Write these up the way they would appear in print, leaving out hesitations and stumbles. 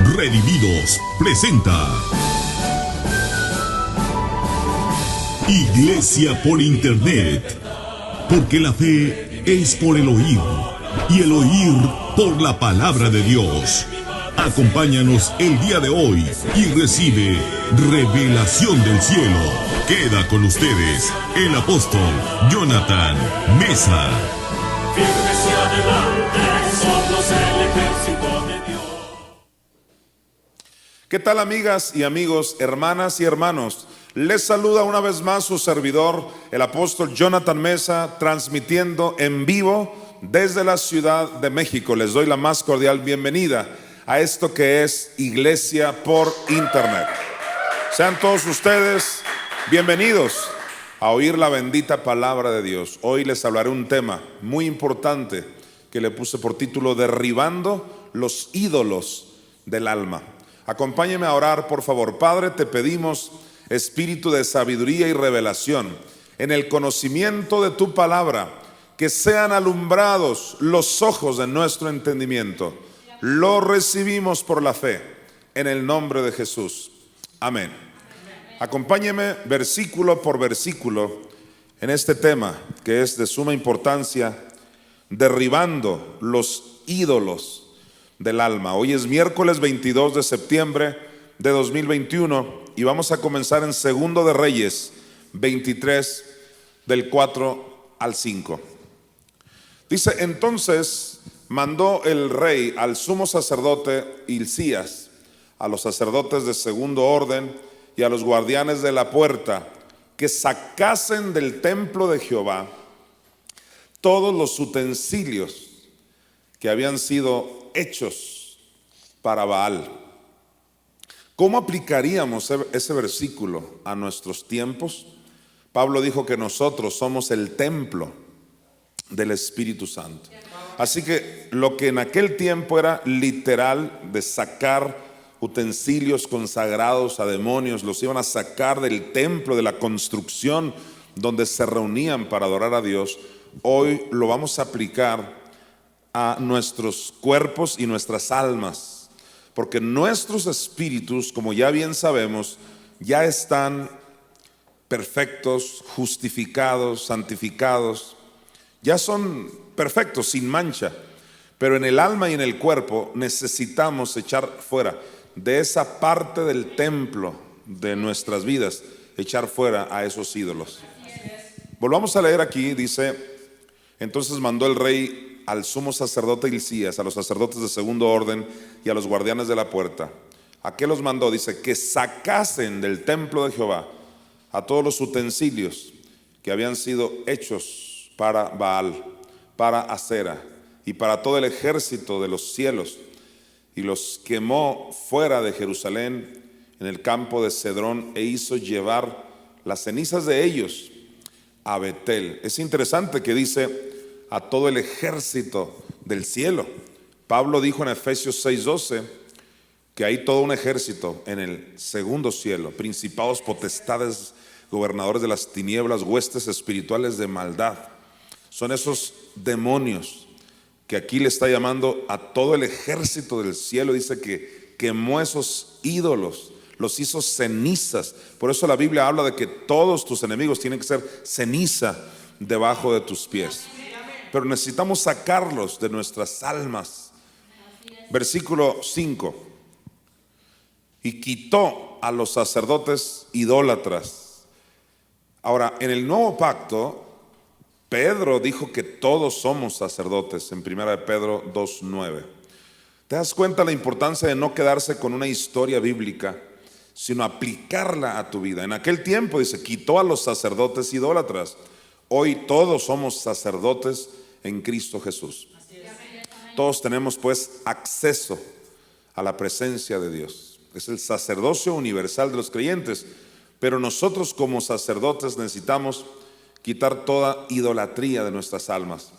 Redimidos presenta Iglesia por Internet, porque la fe es por el oír, y el oír por la palabra de Dios. Acompáñanos el día de hoy y recibe revelación del cielo. Queda con ustedes el apóstol Jonathan Meza. Firmes y adelante, somos el ejército de Dios. ¿Qué tal, amigas y amigos, hermanas y hermanos? Les saluda una vez más su servidor, el apóstol Jonathan Meza, transmitiendo en vivo desde la Ciudad de México. Les doy la más cordial bienvenida a esto que es Iglesia por Internet. Sean todos ustedes bienvenidos a oír la bendita palabra de Dios. Hoy les hablaré un tema muy importante que le puse por título: derribando los ídolos del alma. Acompáñenme a orar, por favor. Padre, te pedimos espíritu de sabiduría y revelación en el conocimiento de tu palabra, que sean alumbrados los ojos de nuestro entendimiento. Lo recibimos por la fe, en el nombre de Jesús. Amén. Acompáñeme versículo por versículo en este tema que es de suma importancia: derribando los ídolos del alma. Hoy es miércoles 22 de septiembre de 2021 y vamos a comenzar en Segundo de Reyes 23 del 4 al 5. Dice: entonces mandó el rey al sumo sacerdote Hilcías, a los sacerdotes de segundo orden y a los guardianes de la puerta, que sacasen del templo de Jehová todos los utensilios que habían sido hechos para Baal. ¿Cómo aplicaríamos ese versículo a nuestros tiempos? Pablo dijo que nosotros somos el templo del Espíritu Santo. Así que lo que en aquel tiempo era literal de sacar utensilios consagrados a demonios, los iban a sacar del templo, de la construcción donde se reunían para adorar a Dios, hoy lo vamos a aplicar a nuestros cuerpos y nuestras almas, porque nuestros espíritus, como ya bien sabemos, ya están perfectos, justificados, santificados, ya son perfectos, sin mancha. Pero en el alma y en el cuerpo necesitamos echar fuera de esa parte del templo de nuestras vidas, echar fuera a esos ídolos. Volvamos a leer aquí. Dice: entonces mandó el rey al sumo sacerdote Hilcías, a los sacerdotes de segundo orden y a los guardianes de la puerta. ¿A qué los mandó? Dice: que sacasen del templo de Jehová a todos los utensilios que habían sido hechos para Baal, para Acera y para todo el ejército de los cielos, y los quemó fuera de Jerusalén en el campo de Cedrón, e hizo llevar las cenizas de ellos a Betel. Es interesante que dice a todo el ejército del cielo. Pablo dijo en Efesios 6:12 que hay todo un ejército en el segundo cielo, principados, potestades, gobernadores de las tinieblas, huestes espirituales de maldad. Son esos demonios que aquí le está llamando a todo el ejército del cielo. Dice que quemó esos ídolos, los hizo cenizas. Por eso la Biblia habla de que todos tus enemigos tienen que ser ceniza debajo de tus pies. Pero necesitamos sacarlos de nuestras almas. Versículo 5: y quitó a los sacerdotes idólatras. Ahora, en el nuevo pacto, Pedro dijo que todos somos sacerdotes, en 1 Pedro 2:9. ¿Te das cuenta la importancia de no quedarse con una historia bíblica, sino aplicarla a tu vida? En aquel tiempo, dice, quitó a los sacerdotes idólatras. Hoy todos somos sacerdotes en Cristo Jesús. Todos tenemos pues acceso a la presencia de Dios. Es el sacerdocio universal de los creyentes. Pero nosotros como sacerdotes necesitamos quitar toda idolatría de nuestras almas.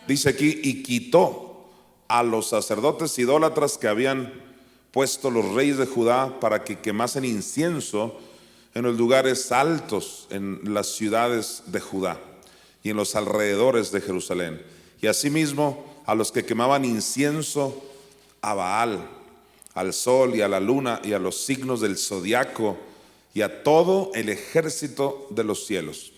Dice aquí: y quitó a los sacerdotes idólatras que habían puesto los reyes de Judá para que quemasen incienso en los lugares altos, en las ciudades de Judá y en los alrededores de Jerusalén, y asimismo a los que quemaban incienso a Baal. al sol y a la luna y a los signos del zodiaco y a todo el ejército de los cielos.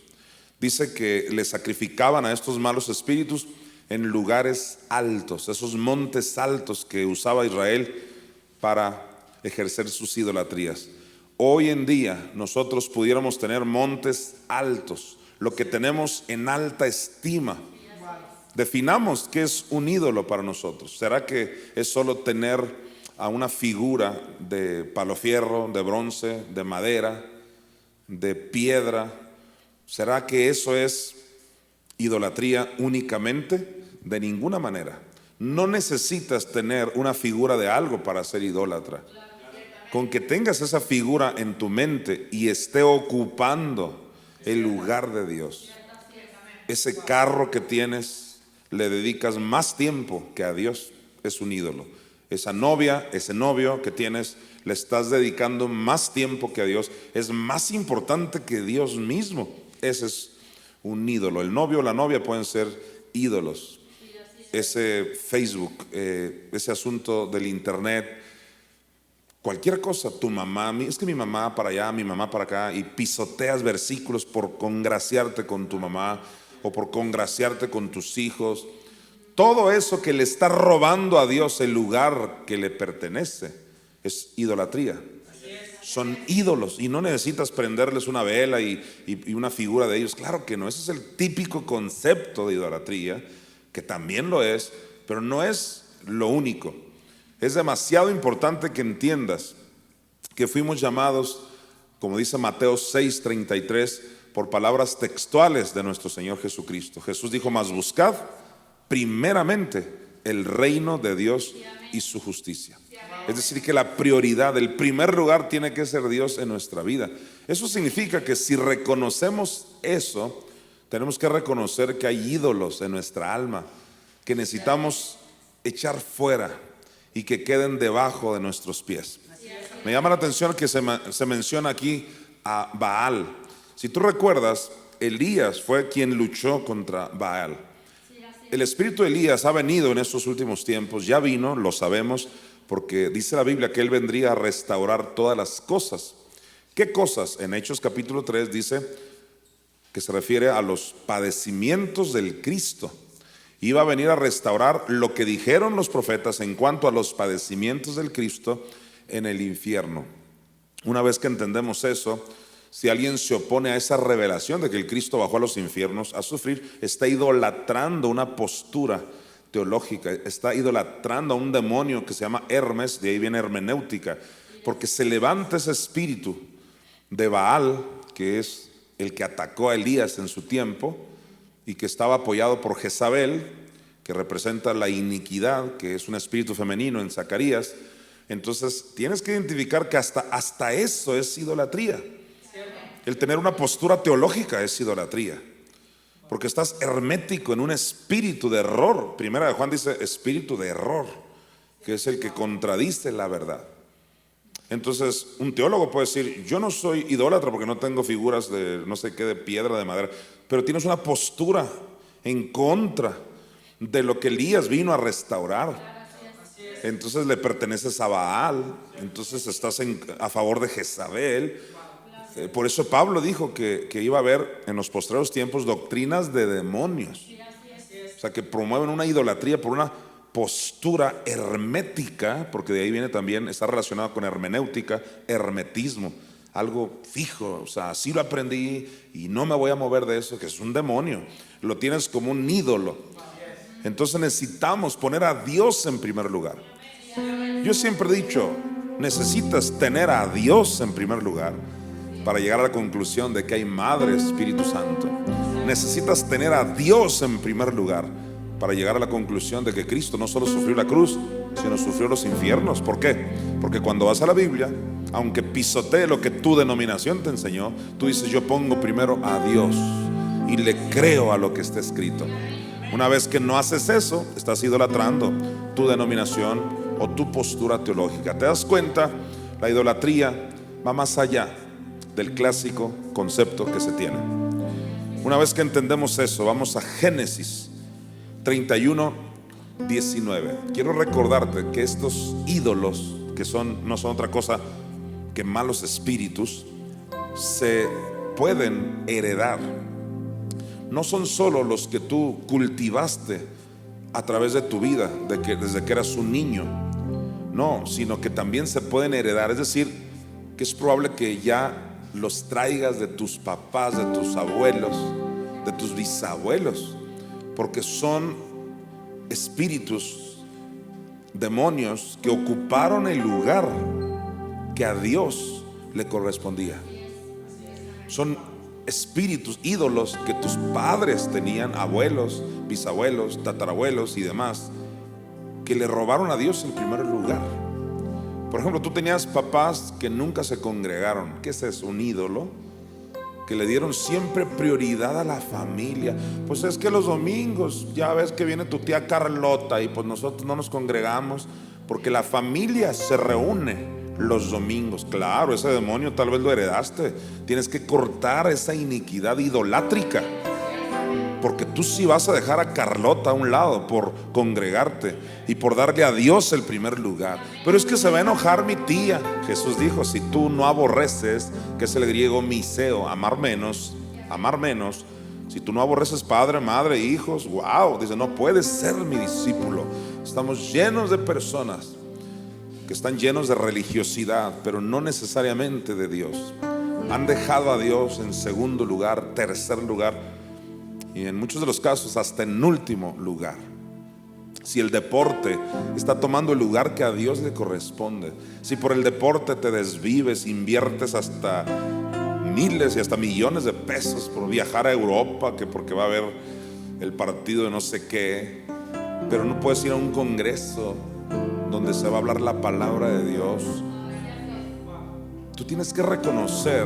Dice que le sacrificaban a estos malos espíritus en lugares altos, esos montes altos que usaba Israel para ejercer sus idolatrías. Hoy en día nosotros pudiéramos tener montes altos, lo que tenemos en alta estima. Definamos qué es un ídolo para nosotros. ¿Será que es solo tener a una figura de palofierro, de bronce, de madera, de piedra? ¿Será que eso es idolatría únicamente? De ninguna manera. No necesitas tener una figura de algo para ser idólatra. Con que tengas esa figura en tu mente y esté ocupando el lugar de Dios. Ese carro que tienes, le dedicas más tiempo que a Dios, es un ídolo. Esa novia, ese novio que tienes, le estás dedicando más tiempo que a Dios. Es más importante que Dios mismo. Ese es un ídolo. El novio o la novia pueden ser ídolos. Ese Facebook, ese asunto del internet, cualquier cosa, tu mamá, es que mi mamá para allá, mi mamá para acá, y pisoteas versículos por congraciarte con tu mamá o por congraciarte con tus hijos. Todo eso que le está robando a Dios el lugar que le pertenece es idolatría. Son ídolos y no necesitas prenderles una vela y una figura de ellos. Claro que no, ese es el típico concepto de idolatría, que también lo es, pero no es lo único. Es demasiado importante que entiendas que fuimos llamados, como dice Mateo 6:33, por palabras textuales de nuestro Señor Jesucristo. Jesús dijo: mas buscad primeramente el reino de Dios y su justicia. Es decir, que la prioridad, el primer lugar tiene que ser Dios en nuestra vida. Eso significa que si reconocemos eso, tenemos que reconocer que hay ídolos en nuestra alma que necesitamos echar fuera y que queden debajo de nuestros pies. Me llama la atención que se menciona aquí a Baal. Si tú recuerdas, Elías fue quien luchó contra Baal. El espíritu de Elías ha venido en estos últimos tiempos, ya vino, lo sabemos, porque dice la Biblia que él vendría a restaurar todas las cosas. ¿Qué cosas? En Hechos capítulo 3 dice que se refiere a los padecimientos del Cristo. Iba a venir a restaurar lo que dijeron los profetas en cuanto a los padecimientos del Cristo en el infierno. Una vez que entendemos eso, si alguien se opone a esa revelación de que el Cristo bajó a los infiernos a sufrir, está idolatrando una postura teológica, está idolatrando a un demonio que se llama Hermes, de ahí viene hermenéutica, porque se levanta ese espíritu de Baal, que es el que atacó a Elías en su tiempo y que estaba apoyado por Jezabel, que representa la iniquidad, que es un espíritu femenino en Zacarías. Entonces tienes que identificar que hasta eso es idolatría. El tener una postura teológica es idolatría, porque estás hermético en un espíritu de error. Primera de Juan dice espíritu de error, que es el que contradice la verdad. Entonces un teólogo puede decir: yo no soy idólatra porque no tengo figuras de no sé qué, de piedra, de madera, pero tienes una postura en contra de lo que Elías vino a restaurar. Entonces le perteneces a Baal, entonces estás a favor de Jezabel. Por eso Pablo dijo que iba a haber en los postreros tiempos doctrinas de demonios, o sea, que promueven una idolatría por una postura hermética, porque de ahí viene también, está relacionado con hermenéutica, hermetismo, algo fijo, o sea, así lo aprendí y no me voy a mover de eso, que es un demonio, lo tienes como un ídolo. Entonces necesitamos poner a Dios en primer lugar. Yo siempre he dicho, necesitas tener a Dios en primer lugar para llegar a la conclusión de que hay Madre Espíritu Santo. Necesitas tener a Dios en primer lugar para llegar a la conclusión de que Cristo no solo sufrió la cruz, sino sufrió los infiernos. ¿Por qué? Porque cuando vas a la Biblia, aunque pisotee lo que tu denominación te enseñó, tú dices: yo pongo primero a Dios y le creo a lo que está escrito. Una vez que no haces eso, estás idolatrando tu denominación o tu postura teológica. ¿Te das cuenta? La idolatría va más allá del clásico concepto que se tiene. Una vez que entendemos eso, vamos a Génesis 31:19. Quiero recordarte que estos ídolos que no son otra cosa que malos espíritus, se pueden heredar. No son solo los que tú cultivaste a través de tu vida, desde que eras un niño, no, sino que también se pueden heredar. Es decir, que es probable que ya los traigas de tus papás, de tus abuelos, de tus bisabuelos, porque son espíritus, demonios que ocuparon el lugar que a Dios le correspondía. Son espíritus, ídolos que tus padres tenían, abuelos, bisabuelos, tatarabuelos y demás, que le robaron a Dios el primer lugar. Por ejemplo, tú tenías papás que nunca se congregaron. ¿Qué es eso? Un ídolo. Que le dieron siempre prioridad a la familia. Pues es que los domingos, ya ves que viene tu tía Carlota y pues nosotros no nos congregamos porque la familia se reúne los domingos. Claro, ese demonio tal vez lo heredaste. Tienes que cortar esa iniquidad idolátrica, porque tú sí vas a dejar a Carlota a un lado por congregarte y por darle a Dios el primer lugar. Pero es que se va a enojar mi tía. Jesús dijo: si tú no aborreces, que es el griego miseo, amar menos, si tú no aborreces padre, madre, hijos, wow, dice, no puedes ser mi discípulo. Estamos llenos de personas que están llenos de religiosidad, pero no necesariamente de Dios. Han dejado a Dios en segundo lugar, tercer lugar, y en muchos de los casos hasta en último lugar. Si el deporte está tomando el lugar que a Dios le corresponde, si por el deporte te desvives, inviertes hasta miles y hasta millones de pesos por viajar a Europa, que porque va a haber el partido de no sé qué, pero no puedes ir a un congreso donde se va a hablar la palabra de Dios. Tú tienes que reconocer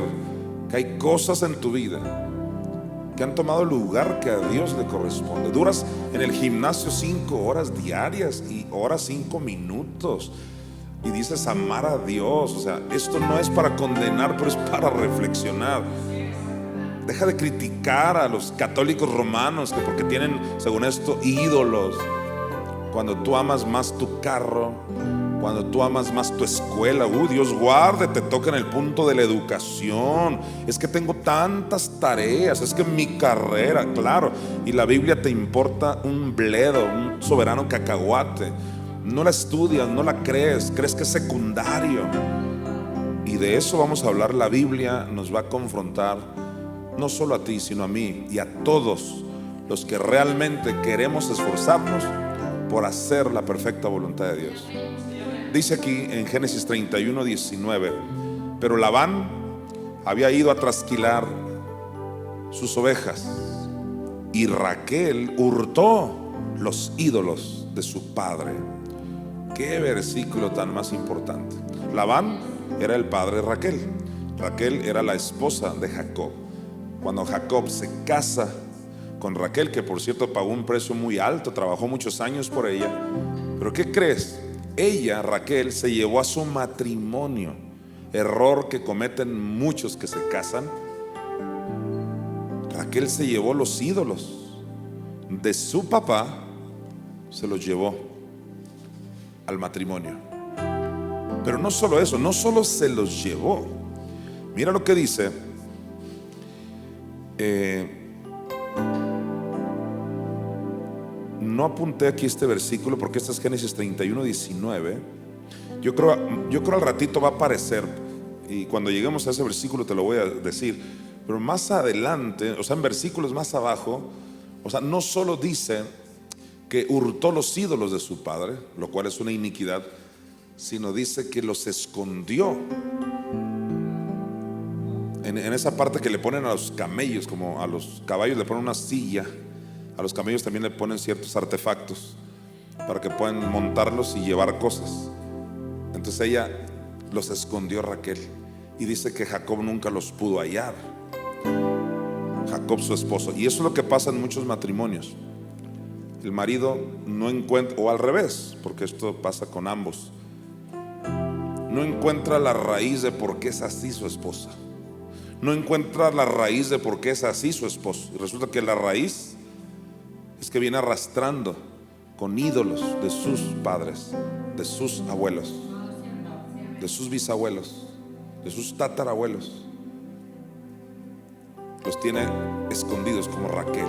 que hay cosas en tu vida que han tomado el lugar que a Dios le corresponde. Duras en el gimnasio 5 horas diarias y horas 5 minutos y dices amar a Dios. O sea, esto no es para condenar, pero es para reflexionar. Deja de criticar a los católicos romanos que porque tienen, según esto, ídolos. Cuando tú amas más tu carro, cuando tú amas más tu escuela, Dios guarde, te toca en el punto de la educación. Es que tengo tantas tareas, es que mi carrera, claro. Y la Biblia te importa un bledo, un soberano cacahuate. No la estudias, no la crees que es secundario. Y de eso vamos a hablar. La Biblia nos va a confrontar, no solo a ti, sino a mí y a todos los que realmente queremos esforzarnos por hacer la perfecta voluntad de Dios. Dice aquí en Génesis 31, 19: pero Labán había ido a trasquilar sus ovejas y Raquel hurtó los ídolos de su padre. Qué versículo tan más importante. Labán era el padre de Raquel. Raquel era la esposa de Jacob. Cuando Jacob se casa con Raquel, que por cierto pagó un precio muy alto, trabajó muchos años por ella, pero ¿qué crees? Ella, Raquel, se llevó a su matrimonio. Error que cometen muchos que se casan. Raquel se llevó los ídolos de su papá, se los llevó al matrimonio. Pero no solo eso, no solo se los llevó. Mira lo que dice no apunté aquí este versículo porque este es Génesis 31, 19. Yo creo al ratito va a aparecer, y cuando lleguemos a ese versículo te lo voy a decir. Pero más adelante, o sea, en versículos más abajo, o sea, no solo dice que hurtó los ídolos de su padre, lo cual es una iniquidad, sino dice que los escondió en esa parte que le ponen a los camellos, como a los caballos le ponen una silla. A los camellos también le ponen ciertos artefactos para que puedan montarlos y llevar cosas. Entonces ella los escondió, Raquel, y dice que Jacob nunca los pudo hallar. Jacob, su esposo. Y eso es lo que pasa en muchos matrimonios. El marido no encuentra, o al revés, porque esto pasa con ambos, no encuentra la raíz de por qué es así su esposa. No encuentra la raíz de por qué es así su esposo. Y resulta que la raíz es que viene arrastrando con ídolos de sus padres, de sus abuelos. de sus bisabuelos, de sus tatarabuelos, los tiene escondidos como Raquel.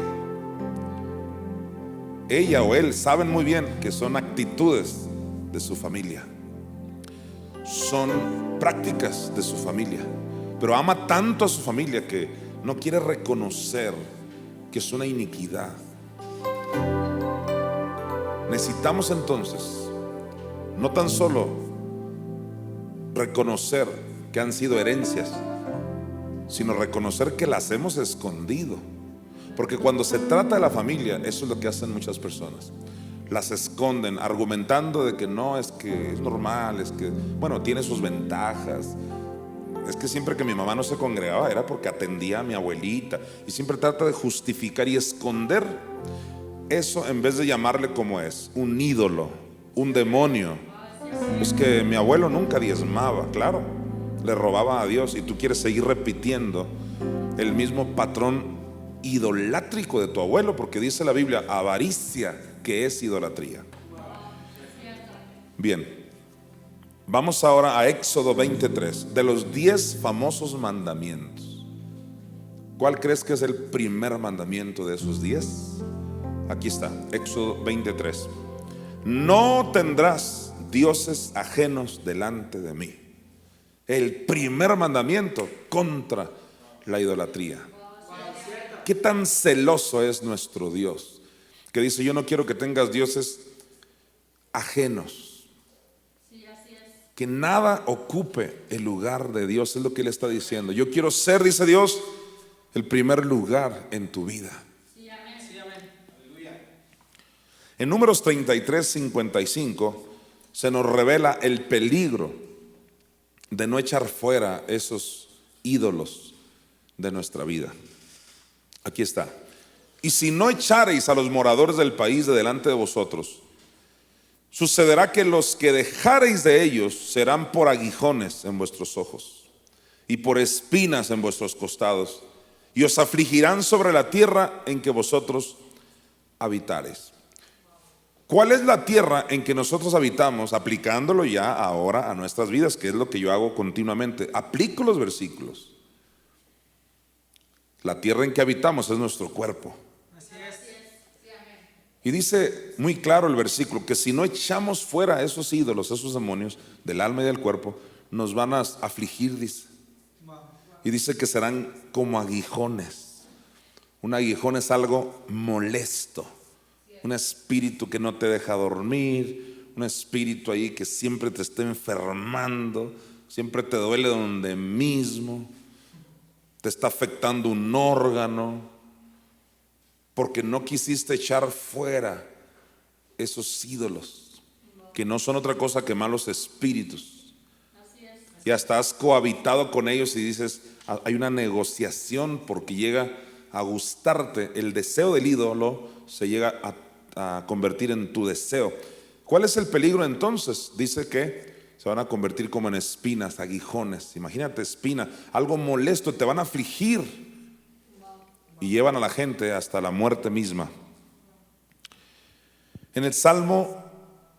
Ella o él saben muy bien que son actitudes de su familia, son prácticas de su familia, pero ama tanto a su familia que no quiere reconocer que es una iniquidad. Necesitamos entonces no tan solo reconocer que han sido herencias, sino reconocer que las hemos escondido. Porque cuando se trata de la familia, eso es lo que hacen muchas personas. Las esconden argumentando de que no, es que es normal, es que, bueno, tiene sus ventajas. Es que siempre que mi mamá no se congregaba era porque atendía a mi abuelita. Y siempre trata de justificar y esconder eso en vez de llamarle como es, un ídolo, un demonio. Es que mi abuelo nunca diezmaba, claro, le robaba a Dios, y tú quieres seguir repitiendo el mismo patrón idolátrico de tu abuelo, porque dice la Biblia, avaricia, que es idolatría. Bien, vamos ahora a Éxodo 23, de los 10 famosos mandamientos. ¿Cuál crees que es el primer mandamiento de esos 10? Aquí está, Éxodo 23. No tendrás dioses ajenos delante de mí. El primer mandamiento contra la idolatría. ¿Qué tan celoso es nuestro Dios? Que dice, yo no quiero que tengas dioses ajenos. Que nada ocupe el lugar de Dios, es lo que Él está diciendo. Yo quiero ser, dice Dios, el primer lugar en tu vida. En Números 33, 55 se nos revela el peligro de no echar fuera esos ídolos de nuestra vida. Aquí está. Y si no echareis a los moradores del país de delante de vosotros, sucederá que los que dejareis de ellos serán por aguijones en vuestros ojos y por espinas en vuestros costados, y os afligirán sobre la tierra en que vosotros habitareis. ¿Cuál es la tierra en que nosotros habitamos? Aplicándolo ya ahora a nuestras vidas, que es lo que yo hago continuamente. Aplico los versículos. La tierra en que habitamos es nuestro cuerpo. Y dice muy claro el versículo que si no echamos fuera esos ídolos, esos demonios del alma y del cuerpo, nos van a afligir, dice. Y dice que serán como aguijones. Un aguijón es algo molesto, un espíritu que no te deja dormir, un espíritu ahí que siempre te está enfermando, siempre te duele donde mismo, te está afectando un órgano, porque no quisiste echar fuera esos ídolos, que no son otra cosa que malos espíritus. Y hasta has cohabitado con ellos y dices, hay una negociación, porque llega a gustarte el deseo del ídolo, se llega a convertir en tu deseo. ¿Cuál es el peligro entonces? Dice que se van a convertir como en espinas, aguijones. Imagínate, espina, algo molesto, te van a afligir y llevan a la gente hasta la muerte misma. En el Salmo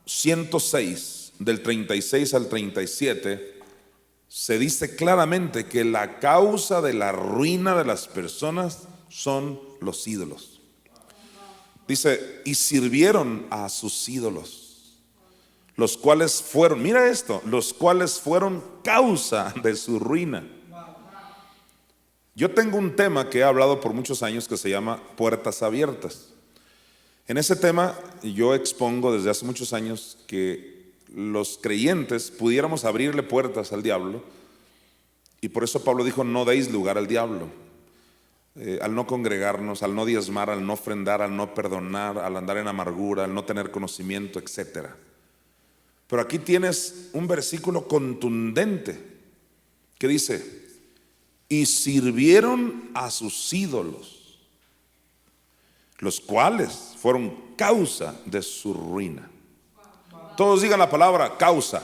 106, del 36 al 37, se dice claramente que la causa de la ruina de las personas son los ídolos. Dice, y sirvieron a sus ídolos, los cuales fueron, mira esto, los cuales fueron causa de su ruina. Yo tengo un tema que he hablado por muchos años que se llama puertas abiertas. En ese tema yo expongo desde hace muchos años que los creyentes pudiéramos abrirle puertas al diablo, y por eso Pablo dijo, no deis lugar al diablo. Al no congregarnos, al no diezmar, al no ofrendar, al no perdonar, al andar en amargura, al no tener conocimiento, etc. Pero aquí tienes un versículo contundente que dice, y sirvieron a sus ídolos, los cuales fueron causa de su ruina. Todos digan la palabra causa.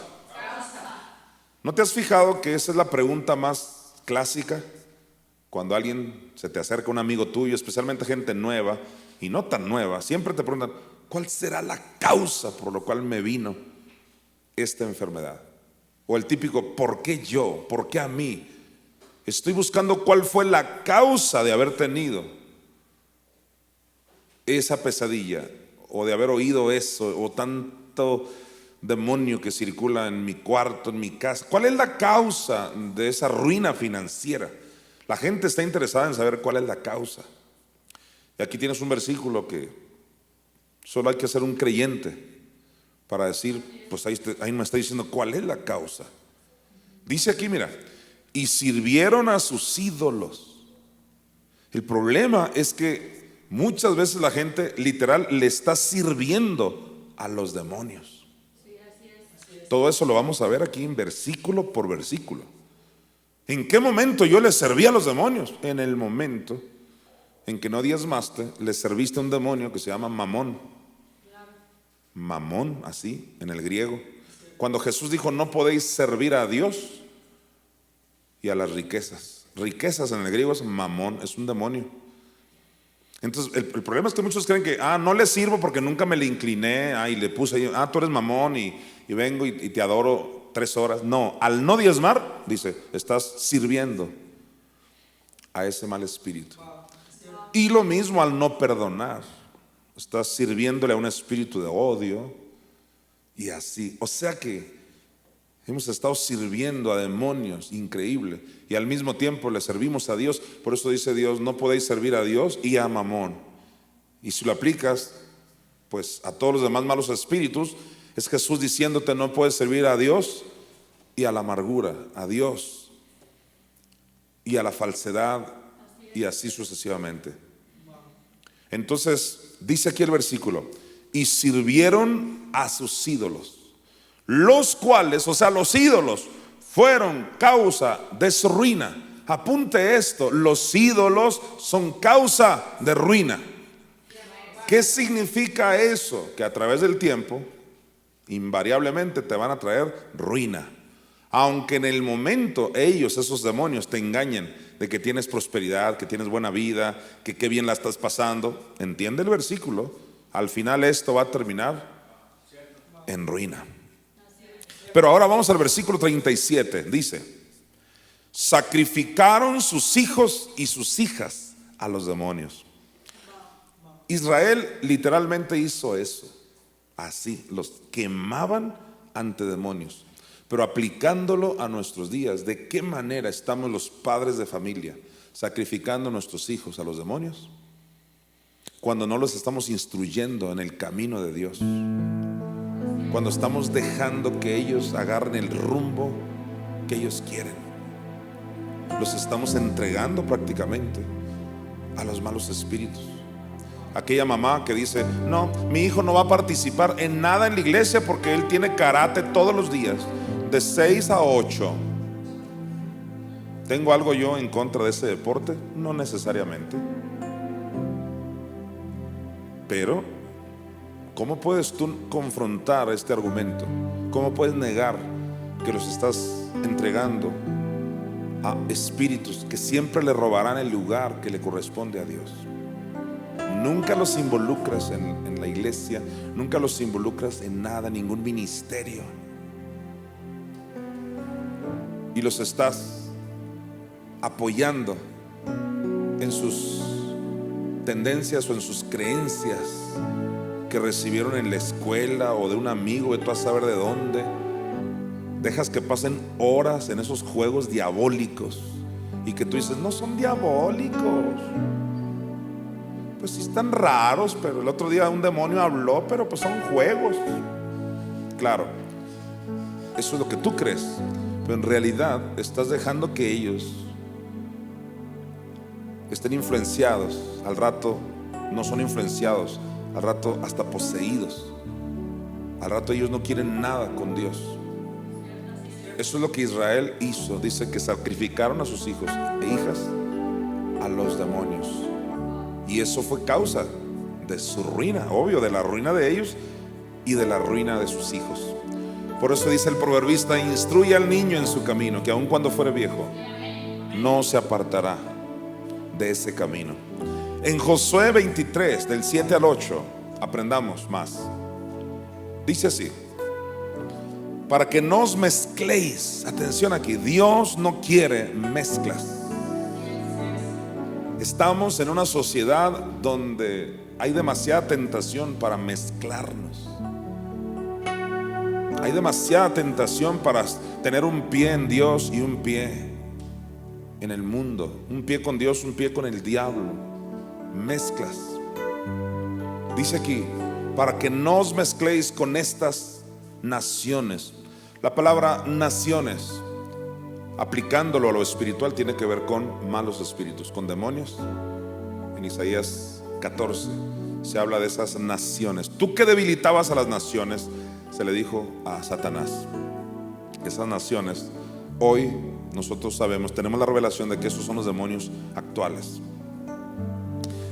¿No te has fijado que esa es la pregunta más clásica? Cuando alguien se te acerca, un amigo tuyo, especialmente gente nueva y no tan nueva, siempre te preguntan, ¿cuál será la causa por lo cual me vino esta enfermedad? O el típico, ¿por qué yo? ¿Por qué a mí? Estoy buscando cuál fue la causa de haber tenido esa pesadilla, o de haber oído eso, o tanto demonio que circula en mi cuarto, en mi casa. ¿Cuál es la causa de esa ruina financiera? La gente está interesada en saber cuál es la causa. Y aquí tienes un versículo que solo hay que ser un creyente para decir, pues ahí me está diciendo cuál es la causa. Dice aquí, mira, y sirvieron a sus ídolos. El problema es que muchas veces la gente literal le está sirviendo a los demonios. Todo eso lo vamos a ver aquí en versículo por versículo. ¿En qué momento yo le serví a los demonios? En el momento en que no diezmaste, le serviste a un demonio que se llama Mamón. Mamón, así, en el griego. Cuando Jesús dijo, no podéis servir a Dios y a las riquezas. Riquezas en el griego es Mamón, es un demonio. Entonces, el problema es que muchos creen que, no le sirvo porque nunca me le incliné, y le puse ahí, tú eres mamón y vengo y te adoro 3 horas. No, al no diezmar, dice, estás sirviendo a ese mal espíritu. Y lo mismo al no perdonar, estás sirviéndole a un espíritu de odio y así. O sea que hemos estado sirviendo a demonios, increíble, y al mismo tiempo le servimos a Dios. Por eso dice Dios, no podéis servir a Dios y a Mamón. Y si lo aplicas, pues a todos los demás malos espíritus, es Jesús diciéndote, no puedes servir a Dios y a la amargura, a Dios y a la falsedad, y así sucesivamente. Entonces dice aquí el versículo, y sirvieron a sus ídolos, los cuales, o sea, los ídolos fueron causa de su ruina. Apunte esto, los ídolos son causa de ruina. ¿Qué significa eso? Que a través del tiempo invariablemente te van a traer ruina. Aunque en el momento ellos, esos demonios, te engañen de que tienes prosperidad, que tienes buena vida, que qué bien la estás pasando. Entiende el versículo, al final esto va a terminar en ruina. Pero ahora vamos al versículo 37, dice, sacrificaron sus hijos y sus hijas a los demonios. Israel literalmente hizo eso, así, los quemaban ante demonios. Pero aplicándolo a nuestros días, ¿de qué manera estamos los padres de familia sacrificando a nuestros hijos a los demonios? Cuando no los estamos instruyendo en el camino de Dios, cuando estamos dejando que ellos agarren el rumbo que ellos quieren, los estamos entregando prácticamente a los malos espíritus. Aquella mamá que dice, no, mi hijo no va a participar en nada en la iglesia porque él tiene karate todos los días de 6 a 8. ¿Tengo algo yo en contra de ese deporte? No necesariamente. Pero ¿cómo puedes tú confrontar este argumento? ¿Cómo puedes negar que los estás entregando a espíritus que siempre le robarán el lugar que le corresponde a Dios? Nunca los involucras en la iglesia, nunca los involucras en nada, ningún ministerio, y los estás apoyando en sus tendencias o en sus creencias que recibieron en la escuela o de un amigo, de tú a saber de dónde. Dejas que pasen horas en esos juegos diabólicos y que tú dices, no son diabólicos, pues sí están raros, pero el otro día un demonio habló, pero pues son juegos. Claro, eso es lo que tú crees, pero en realidad estás dejando que ellos estén influenciados. Al rato no son influenciados, al rato hasta poseídos. Al rato ellos no quieren nada con Dios. Eso es lo que Israel hizo. Dice que sacrificaron a sus hijos e hijas a los demonios, y eso fue causa de su ruina, obvio, de la ruina de ellos y de la ruina de sus hijos. Por eso dice el proverbista, instruye al niño en su camino, que aun cuando fuere viejo no se apartará de ese camino. En Josué 23, del 7 al 8, aprendamos más. Dice así: para que no os mezcléis. Atención aquí, Dios no quiere mezclas. Estamos en una sociedad donde hay demasiada tentación para mezclarnos. Hay demasiada tentación para tener un pie en Dios y un pie en el mundo, un pie con Dios, un pie con el diablo. Mezclas. Dice aquí, para que no os mezcléis con estas naciones. La palabra naciones, aplicándolo a lo espiritual, tiene que ver con malos espíritus, con demonios. En Isaías 14 se habla de esas naciones. Tú que debilitabas a las naciones, se le dijo a Satanás. Esas naciones, hoy nosotros sabemos, tenemos la revelación de que esos son los demonios actuales.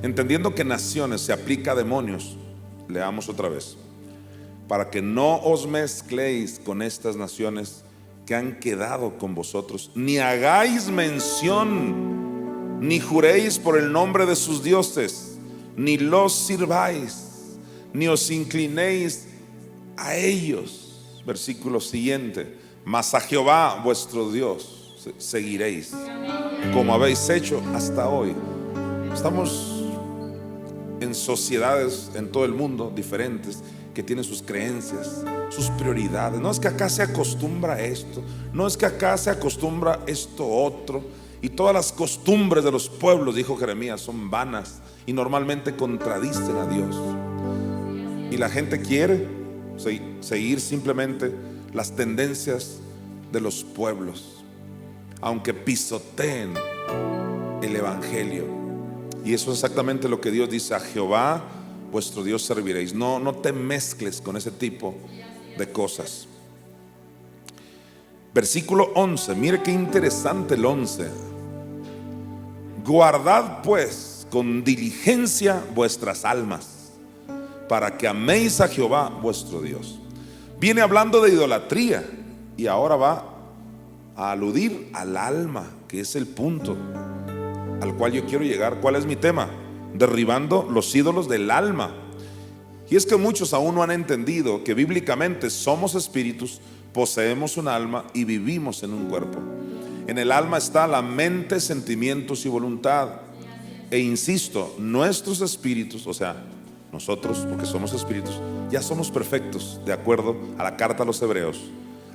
Entendiendo que naciones se aplica a demonios, leamos otra vez. Para que no os mezcléis con estas naciones que han quedado con vosotros, ni hagáis mención, ni juréis por el nombre de sus dioses, ni los sirváis, ni os inclinéis a ellos. Versículo siguiente: mas a Jehová vuestro Dios seguiréis, como habéis hecho hasta hoy. Estamos en sociedades en todo el mundo diferentes, que tienen sus creencias, sus prioridades. No es que acá se acostumbra esto, no es que acá se acostumbra esto otro. Y todas las costumbres de los pueblos, dijo Jeremías, son vanas y normalmente contradicen a Dios. Y la gente quiere seguir simplemente las tendencias de los pueblos, aunque pisoteen el evangelio. Y eso es exactamente lo que Dios dice: a Jehová vuestro Dios serviréis. No te mezcles con ese tipo de cosas. Versículo 11, mire qué interesante el 11. Guardad pues con diligencia vuestras almas, para que améis a Jehová vuestro Dios. Viene hablando de idolatría y ahora va a aludir al alma, que es el punto al cual yo quiero llegar. ¿Cuál es mi tema? Derribando los ídolos del alma. Y es que muchos aún no han entendido que bíblicamente somos espíritus, poseemos un alma y vivimos en un cuerpo. En el alma está la mente, sentimientos y voluntad. E insisto, nuestros espíritus, o sea, nosotros, porque somos espíritus, ya somos perfectos, de acuerdo a la carta a los Hebreos,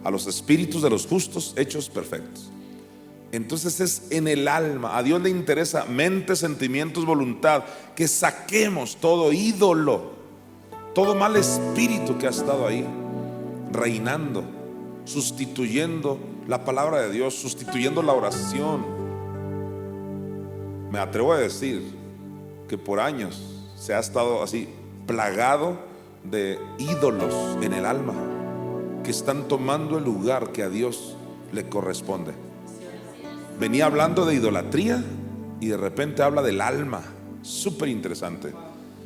a los espíritus de los justos hechos perfectos. Entonces es en el alma. A Dios le interesa mente, sentimientos, voluntad, que saquemos todo ídolo, todo mal espíritu que ha estado ahí reinando, sustituyendo la palabra de Dios, sustituyendo la oración. Me atrevo a decir que por años se ha estado así plagado de ídolos en el alma, que están tomando el lugar que a Dios le corresponde. Venía hablando de idolatría y de repente habla del alma. Súper interesante.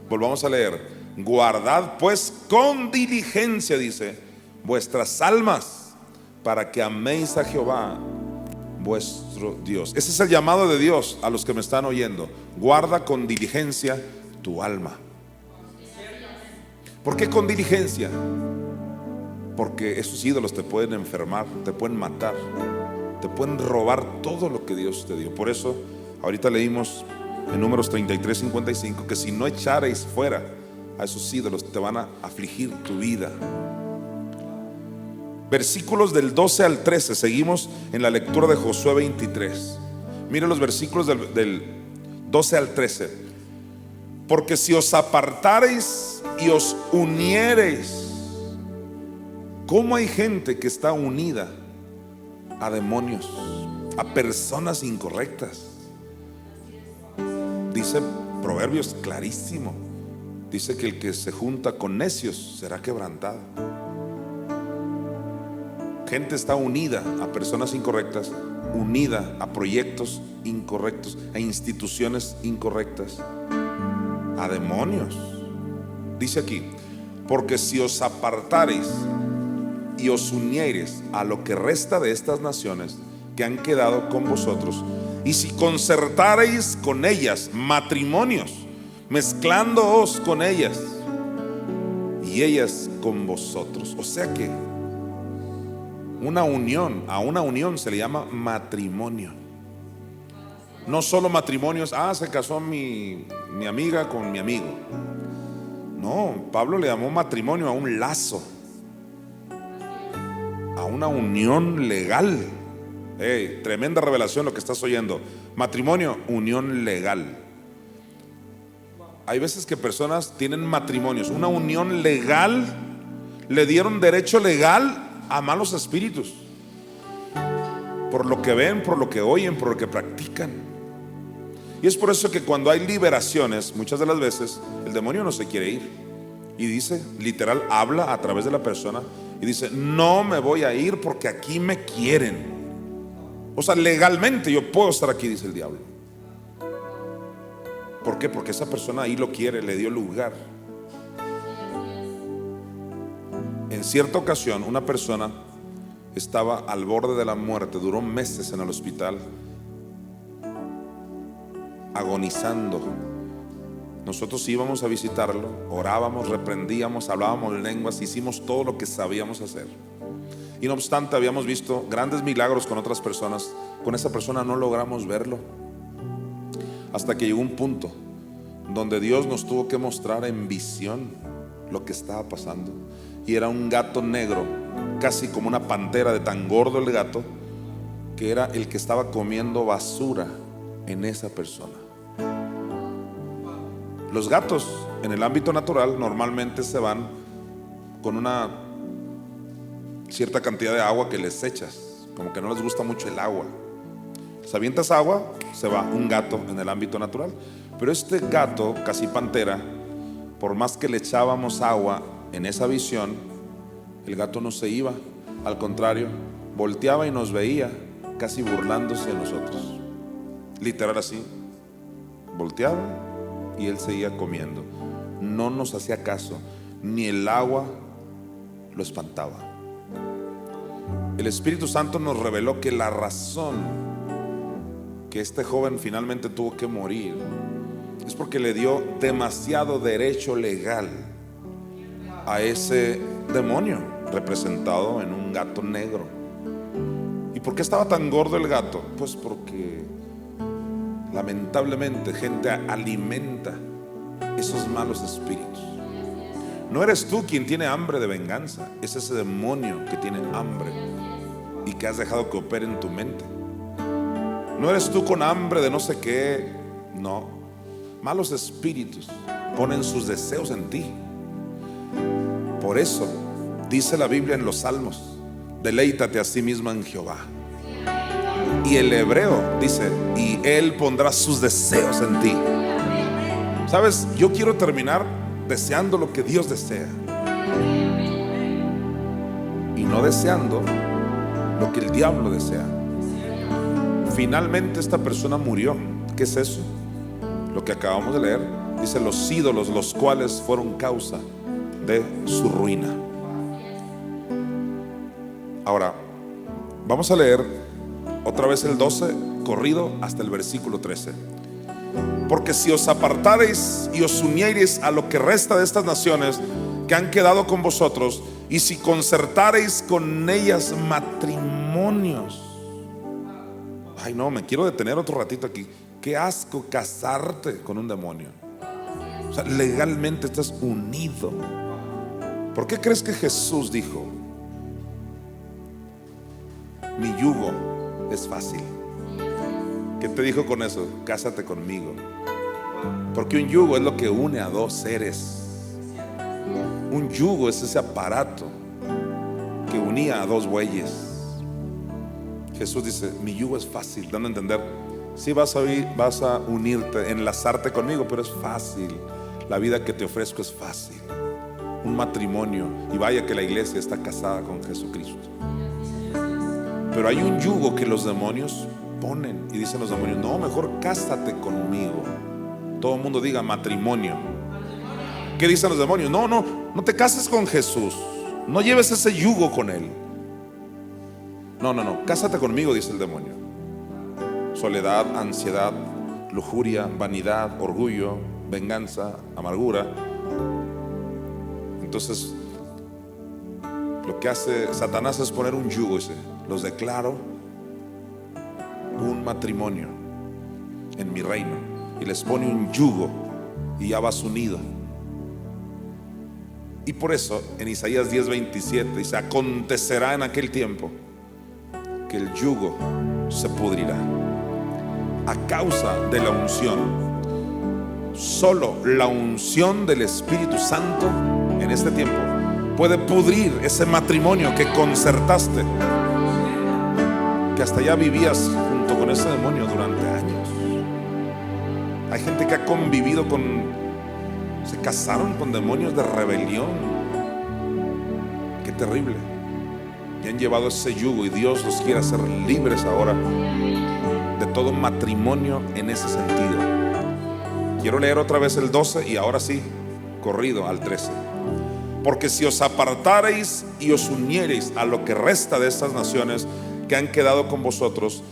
Volvamos a leer. Guardad pues con diligencia, dice, vuestras almas, para que améis a Jehová vuestro Dios. Ese es el llamado de Dios a los que me están oyendo. Guarda con diligencia tu alma. ¿Por qué con diligencia? Porque esos ídolos te pueden enfermar, te pueden matar, te pueden robar todo lo que Dios te dio. Por eso ahorita leímos en Números 33:55 que si no echarais fuera a esos ídolos, te van a afligir tu vida. Versículos del 12 al 13. Seguimos en la lectura de Josué 23. Mire los versículos del 12 al 13. Porque si os apartareis y os uniereis. ¿Cómo hay gente que está unida a demonios, a personas incorrectas? Dice Proverbios clarísimo. Dice que el que se junta con necios será quebrantado. Gente está unida a personas incorrectas, unida a proyectos incorrectos, a instituciones incorrectas, a demonios. Dice aquí: porque si os apartareis y os uniereis a lo que resta de estas naciones que han quedado con vosotros, y si concertareis con ellas matrimonios, mezclándoos con ellas y ellas con vosotros. O sea que una unión. A una unión se le llama matrimonio. No solo matrimonios, se casó mi amiga con mi amigo. No, Pablo le llamó matrimonio a un lazo, a una unión legal. Tremenda revelación lo que estás oyendo. Matrimonio, unión legal. Hay veces que personas tienen matrimonios, una unión legal, le dieron derecho legal a malos espíritus, por lo que ven, por lo que oyen, por lo que practican. Y es por eso que cuando hay liberaciones, muchas de las veces el demonio no se quiere ir y dice, literal, habla a través de la persona y dice: no me voy a ir porque aquí me quieren. O sea, legalmente yo puedo estar aquí, dice el diablo. ¿Por qué? Porque esa persona ahí lo quiere, le dio lugar. En cierta ocasión una persona estaba al borde de la muerte, duró meses en el hospital, agonizando. Nosotros íbamos a visitarlo, orábamos, reprendíamos, hablábamos lenguas, hicimos todo lo que sabíamos hacer. Y no obstante habíamos visto grandes milagros con otras personas. Con esa persona no logramos verlo, hasta que llegó un punto donde Dios nos tuvo que mostrar en visión lo que estaba pasando. Y era un gato negro, casi como una pantera, de tan gordo el gato, que era el que estaba comiendo basura en esa persona. Los gatos en el ámbito natural normalmente se van con una cierta cantidad de agua que les echas, como que no les gusta mucho el agua. Les avientas agua, se va un gato en el ámbito natural. Pero este gato, casi pantera, por más que le echábamos agua en esa visión, el gato no se iba. Al contrario, volteaba y nos veía, casi burlándose de nosotros. Literal así, volteaba y él seguía comiendo. No nos hacía caso, ni el agua lo espantaba. El Espíritu Santo nos reveló que la razón que este joven finalmente tuvo que morir es porque le dio demasiado derecho legal a ese demonio representado en un gato negro. ¿Y por qué estaba tan gordo el gato? Pues porque lamentablemente gente alimenta esos malos espíritus. No eres tú quien tiene hambre de venganza, es ese demonio que tiene hambre y que has dejado que opere en tu mente. No eres tú con hambre de no sé qué, no. Malos espíritus ponen sus deseos en ti. Por eso dice la Biblia en los Salmos: deleítate a sí mismo en Jehová. Y el hebreo dice: y Él pondrá sus deseos en ti. ¿Sabes? Yo quiero terminar deseando lo que Dios desea y no deseando lo que el diablo desea. Finalmente esta persona murió. ¿Qué es eso? Lo que acabamos de leer. Dice: los ídolos, los cuales fueron causa de su ruina. Ahora vamos a leer otra vez el 12 corrido hasta el versículo 13. Porque si os apartareis y os uniereis a lo que resta de estas naciones que han quedado con vosotros, y si concertareis con ellas matrimonios. Ay, no, me quiero detener otro ratito aquí. Qué asco casarte con un demonio. O sea, legalmente estás unido. ¿Por qué crees que Jesús dijo: mi yugo es fácil? ¿Qué te dijo con eso? Cásate conmigo. Porque un yugo es lo que une a dos seres. Un yugo es ese aparato que unía a dos bueyes. Jesús dice: mi yugo es fácil, dando a entender, sí vas a unirte, enlazarte conmigo, pero es fácil. La vida que te ofrezco es fácil. Un matrimonio, y vaya que la iglesia está casada con Jesucristo. Pero hay un yugo que los demonios ponen, y dicen los demonios: no, mejor cásate conmigo. Todo el mundo diga matrimonio. ¿Qué dicen los demonios? No te cases con Jesús, no lleves ese yugo con Él. No, cásate conmigo, dice el demonio. Soledad, ansiedad, lujuria, vanidad, orgullo, venganza, amargura. Entonces, Lo que hace Satanás es poner un yugo, dice, los declaro un matrimonio en mi reino, y les pone un yugo y ya vas unido. Y por eso en Isaías 10:27 dice: acontecerá en aquel tiempo que el yugo se pudrirá a causa de la unción. Solo la unción del Espíritu Santo en este tiempo puede pudrir ese matrimonio que concertaste, que hasta ya vivías junto con ese demonio durante años. Hay gente que ha convivido se casaron con demonios de rebelión. Qué terrible. Y han llevado ese yugo, y Dios los quiere hacer libres ahora de todo matrimonio en ese sentido. Quiero leer otra vez el 12 y ahora sí, corrido al 13. Porque si os apartareis y os uniereis a lo que resta de estas naciones que han quedado con vosotros,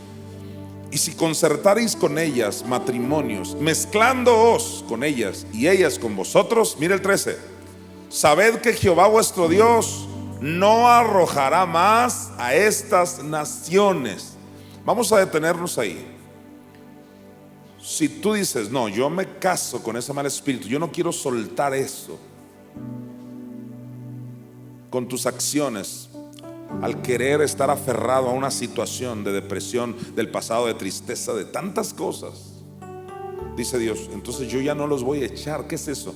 y si concertareis con ellas matrimonios, mezclándoos con ellas y ellas con vosotros, mire el 13, sabed que Jehová vuestro Dios no arrojará más a estas naciones. Vamos a detenernos ahí. Si tú dices: no, yo me caso con ese mal espíritu, yo no quiero soltar eso, con tus acciones, al querer estar aferrado a una situación de depresión del pasado, de tristeza, de tantas cosas, dice Dios, entonces yo ya no los voy a echar. ¿Qué es eso?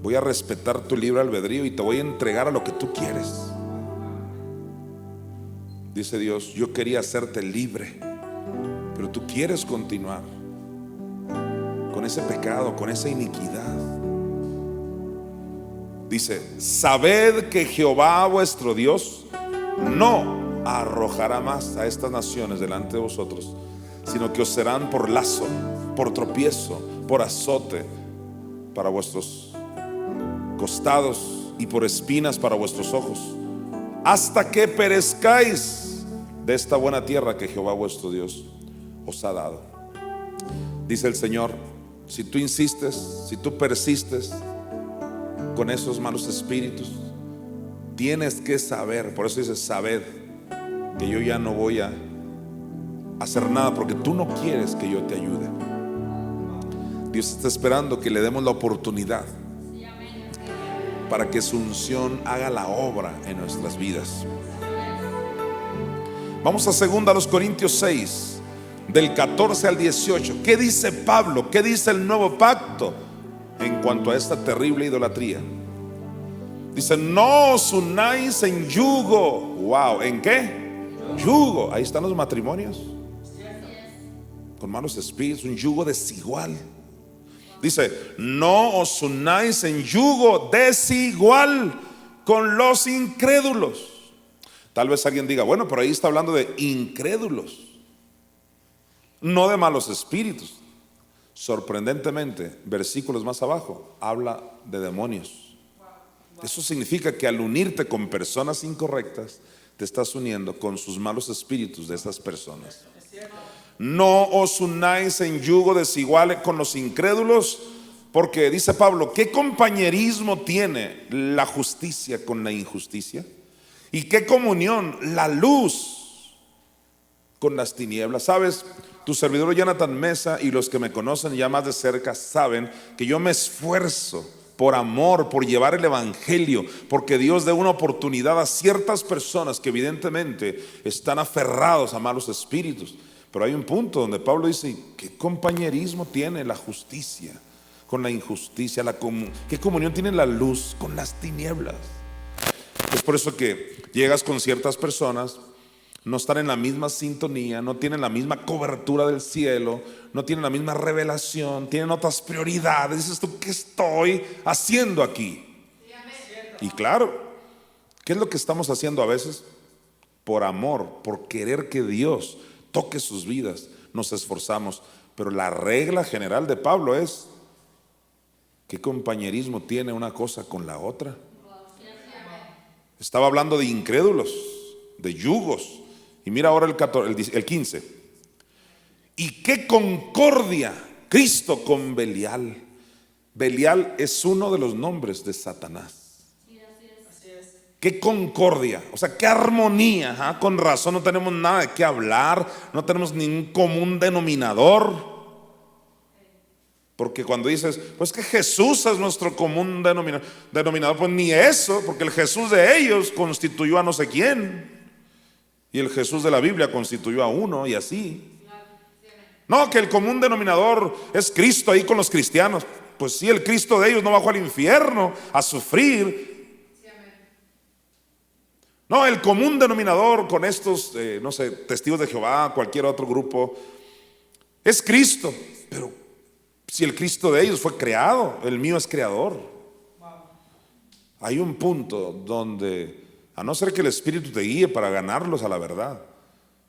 Voy a respetar tu libre albedrío y te voy a entregar a lo que tú quieres. Dice Dios: yo quería hacerte libre, pero tú quieres continuar con ese pecado, con esa iniquidad. Dice: sabed que Jehová vuestro Dios no arrojará más a estas naciones delante de vosotros, sino que os serán por lazo, por tropiezo, por azote para vuestros costados y por espinas para vuestros ojos, hasta que perezcáis de esta buena tierra que Jehová vuestro Dios os ha dado. Dice el Señor: si tú insistes, si tú persistes con esos malos espíritus, tienes que saber, por eso dice: sabed que yo ya no voy a hacer nada, porque tú no quieres que yo te ayude. Dios está esperando que le demos la oportunidad para que su unción haga la obra en nuestras vidas. Vamos a 2 Corintios 6, del 14 al 18. ¿Qué dice Pablo? ¿Qué dice el nuevo pacto en cuanto a esta terrible idolatría? Dice: no os unáis en yugo. Wow, ¿en qué? Yugo. Ahí están los matrimonios con malos espíritus, un yugo desigual. Dice: no os unáis en yugo desigual con los incrédulos. Tal vez alguien diga: bueno, pero ahí está hablando de incrédulos, no de malos espíritus. Sorprendentemente, versículos más abajo habla de demonios. Eso significa que al unirte con personas incorrectas, te estás uniendo con sus malos espíritus de esas personas. No os unáis en yugo desigual con los incrédulos, porque dice Pablo: ¿qué compañerismo tiene la justicia con la injusticia? ¿Y qué comunión la luz con las tinieblas? Sabes, tu servidor Jonathan Mesa y los que me conocen ya más de cerca saben que yo me esfuerzo por amor, por llevar el evangelio, porque Dios dé una oportunidad a ciertas personas que evidentemente están aferrados a malos espíritus. Pero hay un punto donde Pablo dice: ¿qué compañerismo tiene la justicia con la injusticia? ¿Qué comunión tiene la luz con las tinieblas? Es por eso que llegas con ciertas personas, no están en la misma sintonía, no tienen la misma cobertura del cielo, no tienen la misma revelación, tienen otras prioridades. Dices tú: ¿qué estoy haciendo aquí? Y claro, ¿qué es lo que estamos haciendo a veces? Por amor, por querer que Dios toque sus vidas, nos esforzamos. Pero la regla general de Pablo es: ¿qué compañerismo tiene una cosa con la otra? Estaba hablando de incrédulos, de yugos. Y mira ahora el 15. ¿Y qué concordia Cristo con Belial? Belial es uno de los nombres de Satanás. qué concordia, o sea, qué armonía. Ajá, con razón no tenemos nada de qué hablar, no tenemos ningún común denominador. Porque cuando dices, pues que Jesús es nuestro común denominador, pues ni eso, porque el Jesús de ellos constituyó a no sé quién, y el Jesús de la Biblia constituyó a uno, y así. No, que el común denominador es Cristo ahí con los cristianos. Pues sí, el Cristo de ellos no bajó al infierno a sufrir. No, el común denominador con estos, no sé, testigos de Jehová, cualquier otro grupo, es Cristo. Pero si el Cristo de ellos fue creado, el mío es creador. Hay un punto donde, a no ser que el Espíritu te guíe para ganarlos a la verdad,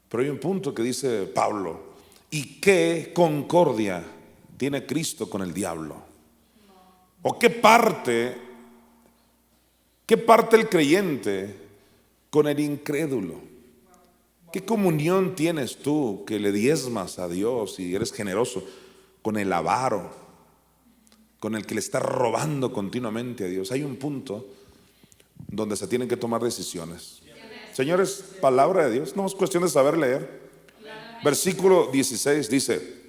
pero hay un punto que dice Pablo: ¿y qué concordia tiene Cristo con el diablo? ¿O qué parte el creyente con el incrédulo? ¿Qué comunión tienes tú que le diezmas a Dios y eres generoso con el avaro, con el que le está robando continuamente a Dios? Hay un punto donde se tienen que tomar decisiones. Señores, palabra de Dios, no es cuestión de saber leer. Versículo 16 dice: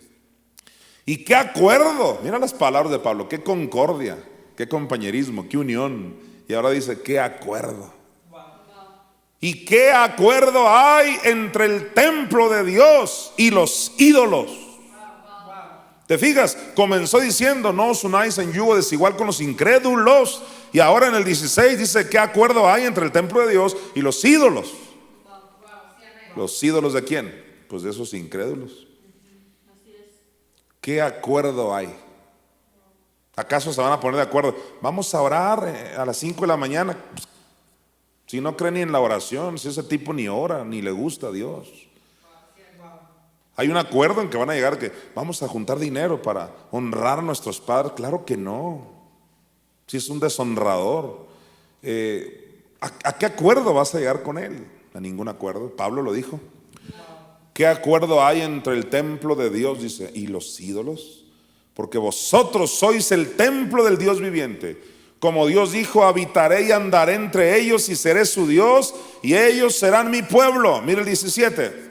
¿y qué acuerdo? Mira las palabras de Pablo, qué concordia, qué compañerismo, qué unión. Y ahora dice, ¿qué acuerdo? ¿Y qué acuerdo hay entre el templo de Dios y los ídolos? ¿Te fijas? Comenzó diciendo, no os unáis en yugo desigual con los incrédulos. Y ahora en el 16 dice, ¿qué acuerdo hay entre el templo de Dios y los ídolos? ¿Los ídolos de quién? Pues de esos incrédulos. ¿Qué acuerdo hay? ¿Acaso se van a poner de acuerdo? Vamos a orar a las 5 de la mañana. Pues, si no cree ni en la oración, si ese tipo ni ora, ni le gusta a Dios. ¿Hay un acuerdo en que van a llegar que vamos a juntar dinero para honrar a nuestros padres? Claro que no. Si es un deshonrador, ¿a qué acuerdo vas a llegar con él? A ningún acuerdo. Pablo lo dijo. ¿Qué acuerdo hay entre el templo de Dios, dice, y los ídolos? Porque vosotros sois el templo del Dios viviente. Como Dios dijo, habitaré y andaré entre ellos y seré su Dios y ellos serán mi pueblo. Mira el 17.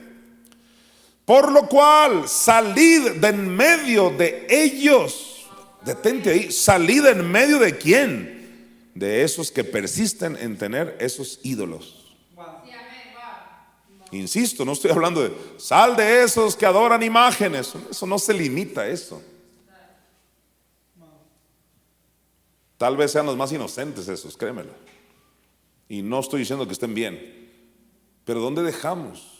Por lo cual, salid de en medio de ellos. Detente ahí. ¿Salid en medio de quién? De esos que persisten en tener esos ídolos. Insisto, no estoy hablando de sal de esos que adoran imágenes. Eso no se limita a eso. Tal vez sean los más inocentes esos, créemelo. Y no estoy diciendo que estén bien. Pero ¿dónde dejamos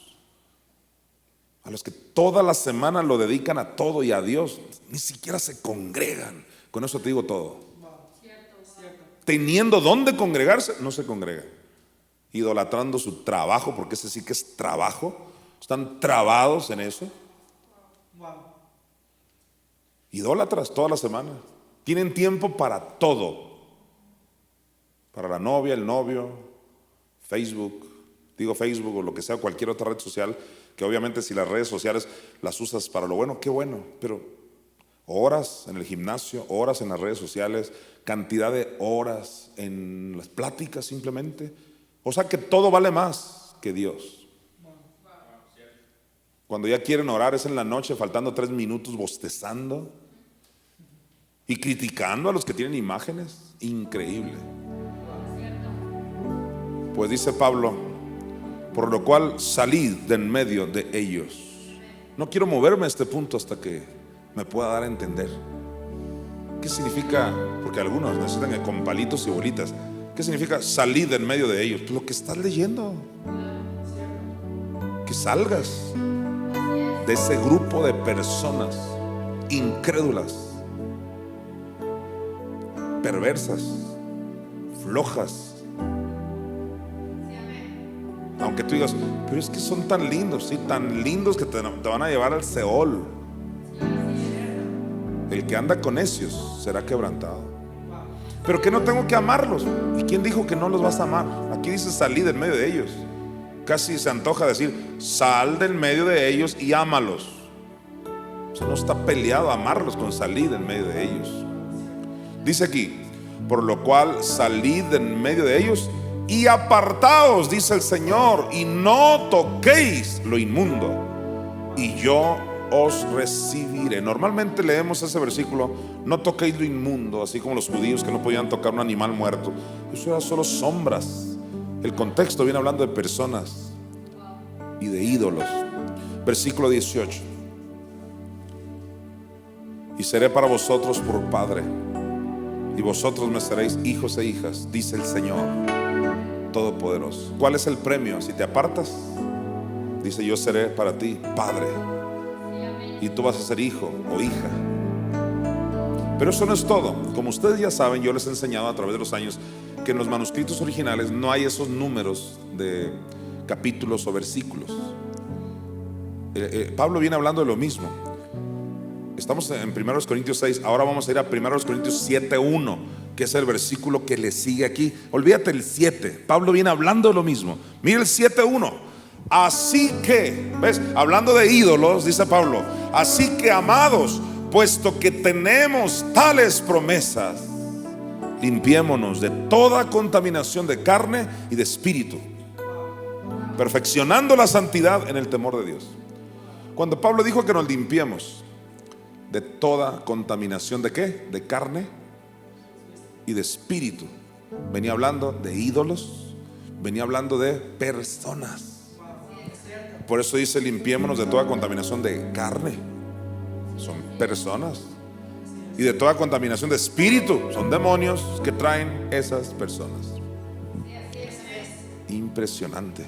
a los que toda la semana lo dedican a todo y a Dios? Ni siquiera se congregan. Con eso te digo todo. Teniendo dónde congregarse, no se congregan. Idolatrando su trabajo, porque ese sí que es trabajo. Están trabados en eso. Idólatras toda la semana. Tienen tiempo para todo. Para la novia, el novio, Facebook o lo que sea, cualquier otra red social. Que obviamente si las redes sociales las usas para lo bueno, qué bueno. Pero horas en el gimnasio, horas en las redes sociales, cantidad de horas en las pláticas simplemente. O sea que todo vale más que Dios. Cuando ya quieren orar es en la noche, faltando 3 minutos, bostezando y criticando a los que tienen imágenes. Increíble. Pues dice Pablo, por lo cual salid de en medio de ellos. No quiero moverme a este punto hasta que me pueda dar a entender qué significa, porque algunos necesitan con palitos y bolitas. ¿Qué significa salir de en medio de ellos? Pues lo que estás leyendo. Que salgas de ese grupo de personas incrédulas, perversas, flojas. Aunque tú digas, pero es que son tan lindos, sí, tan lindos que te van a llevar al Seol. El que anda con necios será quebrantado. Pero que no tengo que amarlos. ¿Y quién dijo que no los vas a amar? Aquí dice salid en medio de ellos. Casi se antoja decir sal del medio de ellos y ámalos. O sea, no está peleado amarlos con salid en medio de ellos. Dice aquí, por lo cual salid en medio de ellos y apartaos, dice el Señor, y no toquéis lo inmundo, y yo os recibiré. Normalmente leemos ese versículo, no toquéis lo inmundo, así como los judíos que no podían tocar un animal muerto. Eso era solo sombras. El contexto viene hablando de personas y de ídolos. Versículo 18: y seré para vosotros por padre, y vosotros me seréis hijos e hijas, dice el Señor Todopoderoso. ¿Cuál es el premio? Si te apartas, dice: yo seré para ti padre, y tú vas a ser hijo o hija. Pero eso no es todo. Como ustedes ya saben, yo les he enseñado a través de los años que en los manuscritos originales no hay esos números de capítulos o versículos. Pablo viene hablando de lo mismo. Estamos en 1 Corintios 6, ahora vamos a ir a 1 Corintios 7:1, que es el versículo que le sigue aquí. Olvídate el 7, Pablo viene hablando de lo mismo. Mira el 7:1. Así que, ¿ves? Hablando de ídolos, dice Pablo: así que, amados, puesto que tenemos tales promesas, limpiémonos de toda contaminación de carne y de espíritu, perfeccionando la santidad en el temor de Dios. Cuando Pablo dijo que nos limpiemos de toda contaminación, ¿de qué? De carne y de espíritu, venía hablando de ídolos, venía hablando de personas. Por eso dice: limpiémonos de toda contaminación de carne, son personas, y de toda contaminación de espíritu, son demonios que traen esas personas. Impresionante.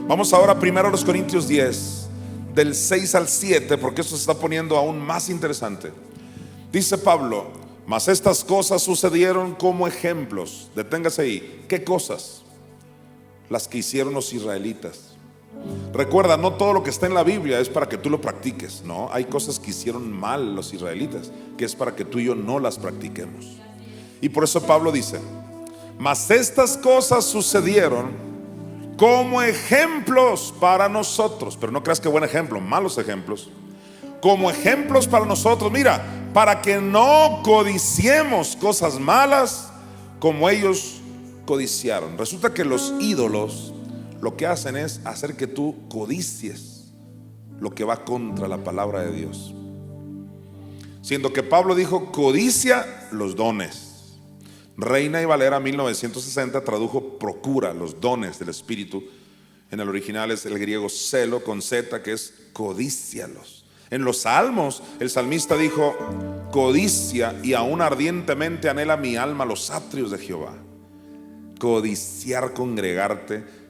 Vamos ahora primero a los Corintios 10, del 6 al 7, porque esto se está poniendo aún más interesante. Dice Pablo: mas estas cosas sucedieron como ejemplos. Deténgase ahí. ¿Qué cosas? Las que hicieron los israelitas. Recuerda, no todo lo que está en la Biblia es para que tú lo practiques. No, hay cosas que hicieron mal los israelitas, que es para que tú y yo no las practiquemos. Y por eso Pablo dice: mas estas cosas sucedieron como ejemplos para nosotros. Pero no creas que buen ejemplo, malos ejemplos. Como ejemplos para nosotros, mira, para que no codiciemos cosas malas como ellos codiciaron. Resulta que los ídolos lo que hacen es hacer que tú codicies lo que va contra la palabra de Dios. Siendo que Pablo dijo: codicia los dones. Reina y Valera 1960 tradujo procura los dones del Espíritu. En el original es el griego celo con z, que es codícialos. En los Salmos el salmista dijo: codicia y aún ardientemente anhela mi alma los atrios de Jehová. Codiciar, congregarte.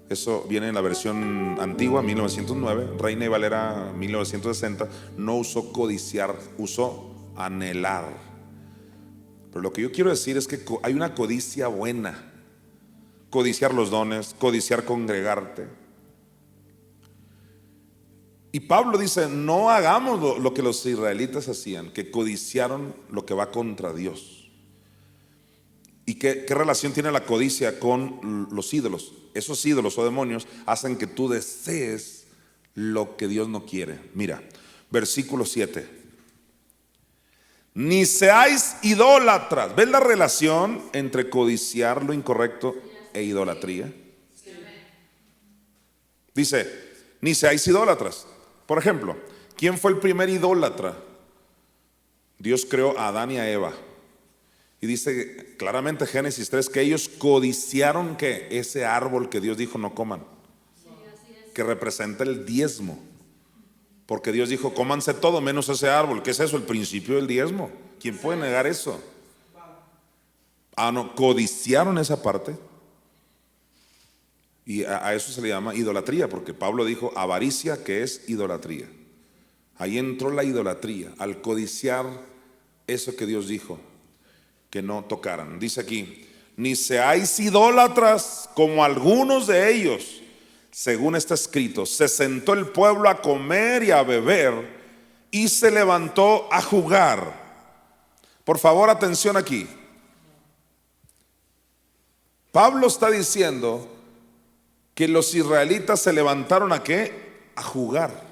Eso viene en la versión antigua, 1909. Reina y Valera 1960 no usó codiciar, usó anhelar. Pero lo que yo quiero decir es que hay una codicia buena. Codiciar los dones, codiciar congregarte. Y Pablo dice: no hagamos lo que los israelitas hacían, que codiciaron lo que va contra Dios. ¿Y qué relación tiene la codicia con los ídolos? Esos ídolos o demonios hacen que tú desees lo que Dios no quiere. Mira, versículo 7. Ni seáis idólatras. ¿Ves la relación entre codiciar lo incorrecto e idolatría? Dice: ni seáis idólatras. Por ejemplo, ¿quién fue el primer idólatra? Dios creó a Adán y a Eva. Y dice claramente Génesis 3 que ellos codiciaron que ese árbol que Dios dijo no coman, que representa el diezmo, porque Dios dijo: cómanse todo menos ese árbol. ¿Qué es eso? El principio del diezmo. ¿Quién puede negar eso? No, codiciaron esa parte. Y a eso se le llama idolatría, porque Pablo dijo avaricia, que es idolatría. Ahí entró la idolatría, al codiciar eso que Dios dijo que no tocaran. Dice aquí: ni seáis idólatras como algunos de ellos, según está escrito: se sentó el pueblo a comer y a beber, y se levantó a jugar. Por favor, atención aquí. Pablo está diciendo que los israelitas se levantaron ¿a qué? A jugar.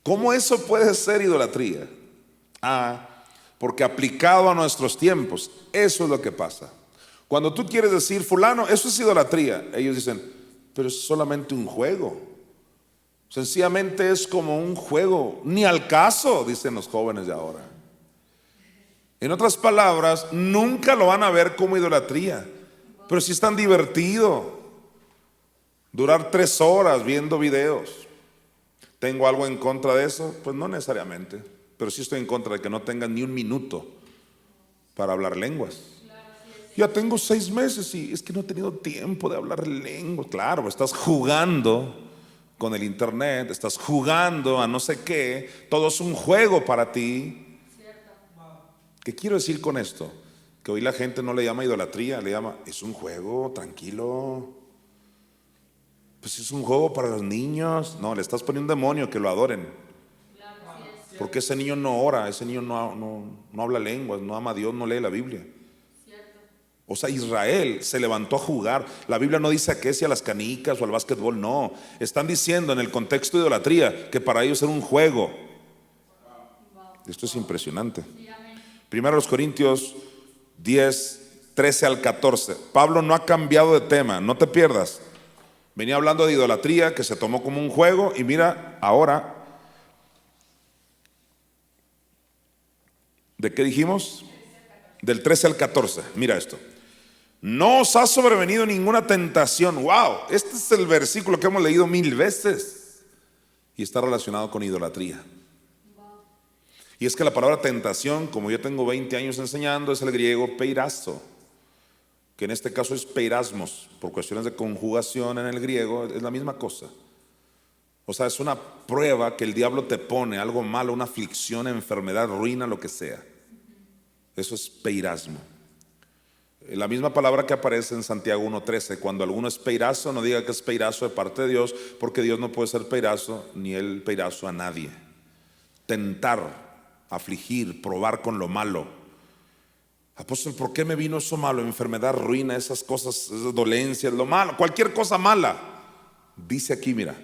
¿Cómo eso puede ser idolatría? Porque aplicado a nuestros tiempos, eso es lo que pasa. Cuando tú quieres decir, fulano, eso es idolatría, ellos dicen, pero es solamente un juego. Sencillamente es como un juego, ni al caso, dicen los jóvenes de ahora. En otras palabras, nunca lo van a ver como idolatría, pero sí es tan divertido durar 3 horas viendo videos. ¿Tengo algo en contra de eso? Pues no necesariamente, pero sí estoy en contra de que no tengan ni un minuto para hablar lenguas. Ya tengo 6 meses y es que no he tenido tiempo de hablar lenguas. Claro, estás jugando con el internet, estás jugando a no sé qué, todo es un juego para ti. ¿Qué quiero decir con esto? Que hoy la gente no le llama idolatría, le llama, es un juego, tranquilo. Pues es un juego para los niños. No, le estás poniendo un demonio que lo adoren. Porque ese niño no ora, ese niño no habla lenguas, no ama a Dios, no lee la Biblia. O sea, Israel se levantó a jugar. La Biblia no dice a qué, si a las canicas o al básquetbol, no. Están diciendo en el contexto de idolatría que para ellos era un juego. Esto es impresionante. Primero los Corintios 10, 13 al 14. Pablo no ha cambiado de tema, no te pierdas. Venía hablando de idolatría que se tomó como un juego y mira ahora, ¿de qué dijimos? Del 13 al 14, mira esto. No os ha sobrevenido ninguna tentación. Wow, este es el versículo que hemos leído 1000 veces y está relacionado con idolatría. Y es que la palabra tentación, como yo tengo 20 años enseñando, es el griego peirazo, que en este caso es peirasmos, por cuestiones de conjugación en el griego, es la misma cosa. O sea, es una prueba que el diablo te pone, algo malo, una aflicción, enfermedad, ruina, lo que sea. Eso es peirasmo. La misma palabra que aparece en Santiago 1:13, cuando alguno es peirazo, no diga que es peirazo de parte de Dios, porque Dios no puede ser peirazo, ni él peirazo a nadie. Tentar, afligir, probar con lo malo. Apóstol, ¿por qué me vino eso malo? Enfermedad, ruina, esas cosas, esas dolencias, lo malo, cualquier cosa mala. Dice aquí, mira,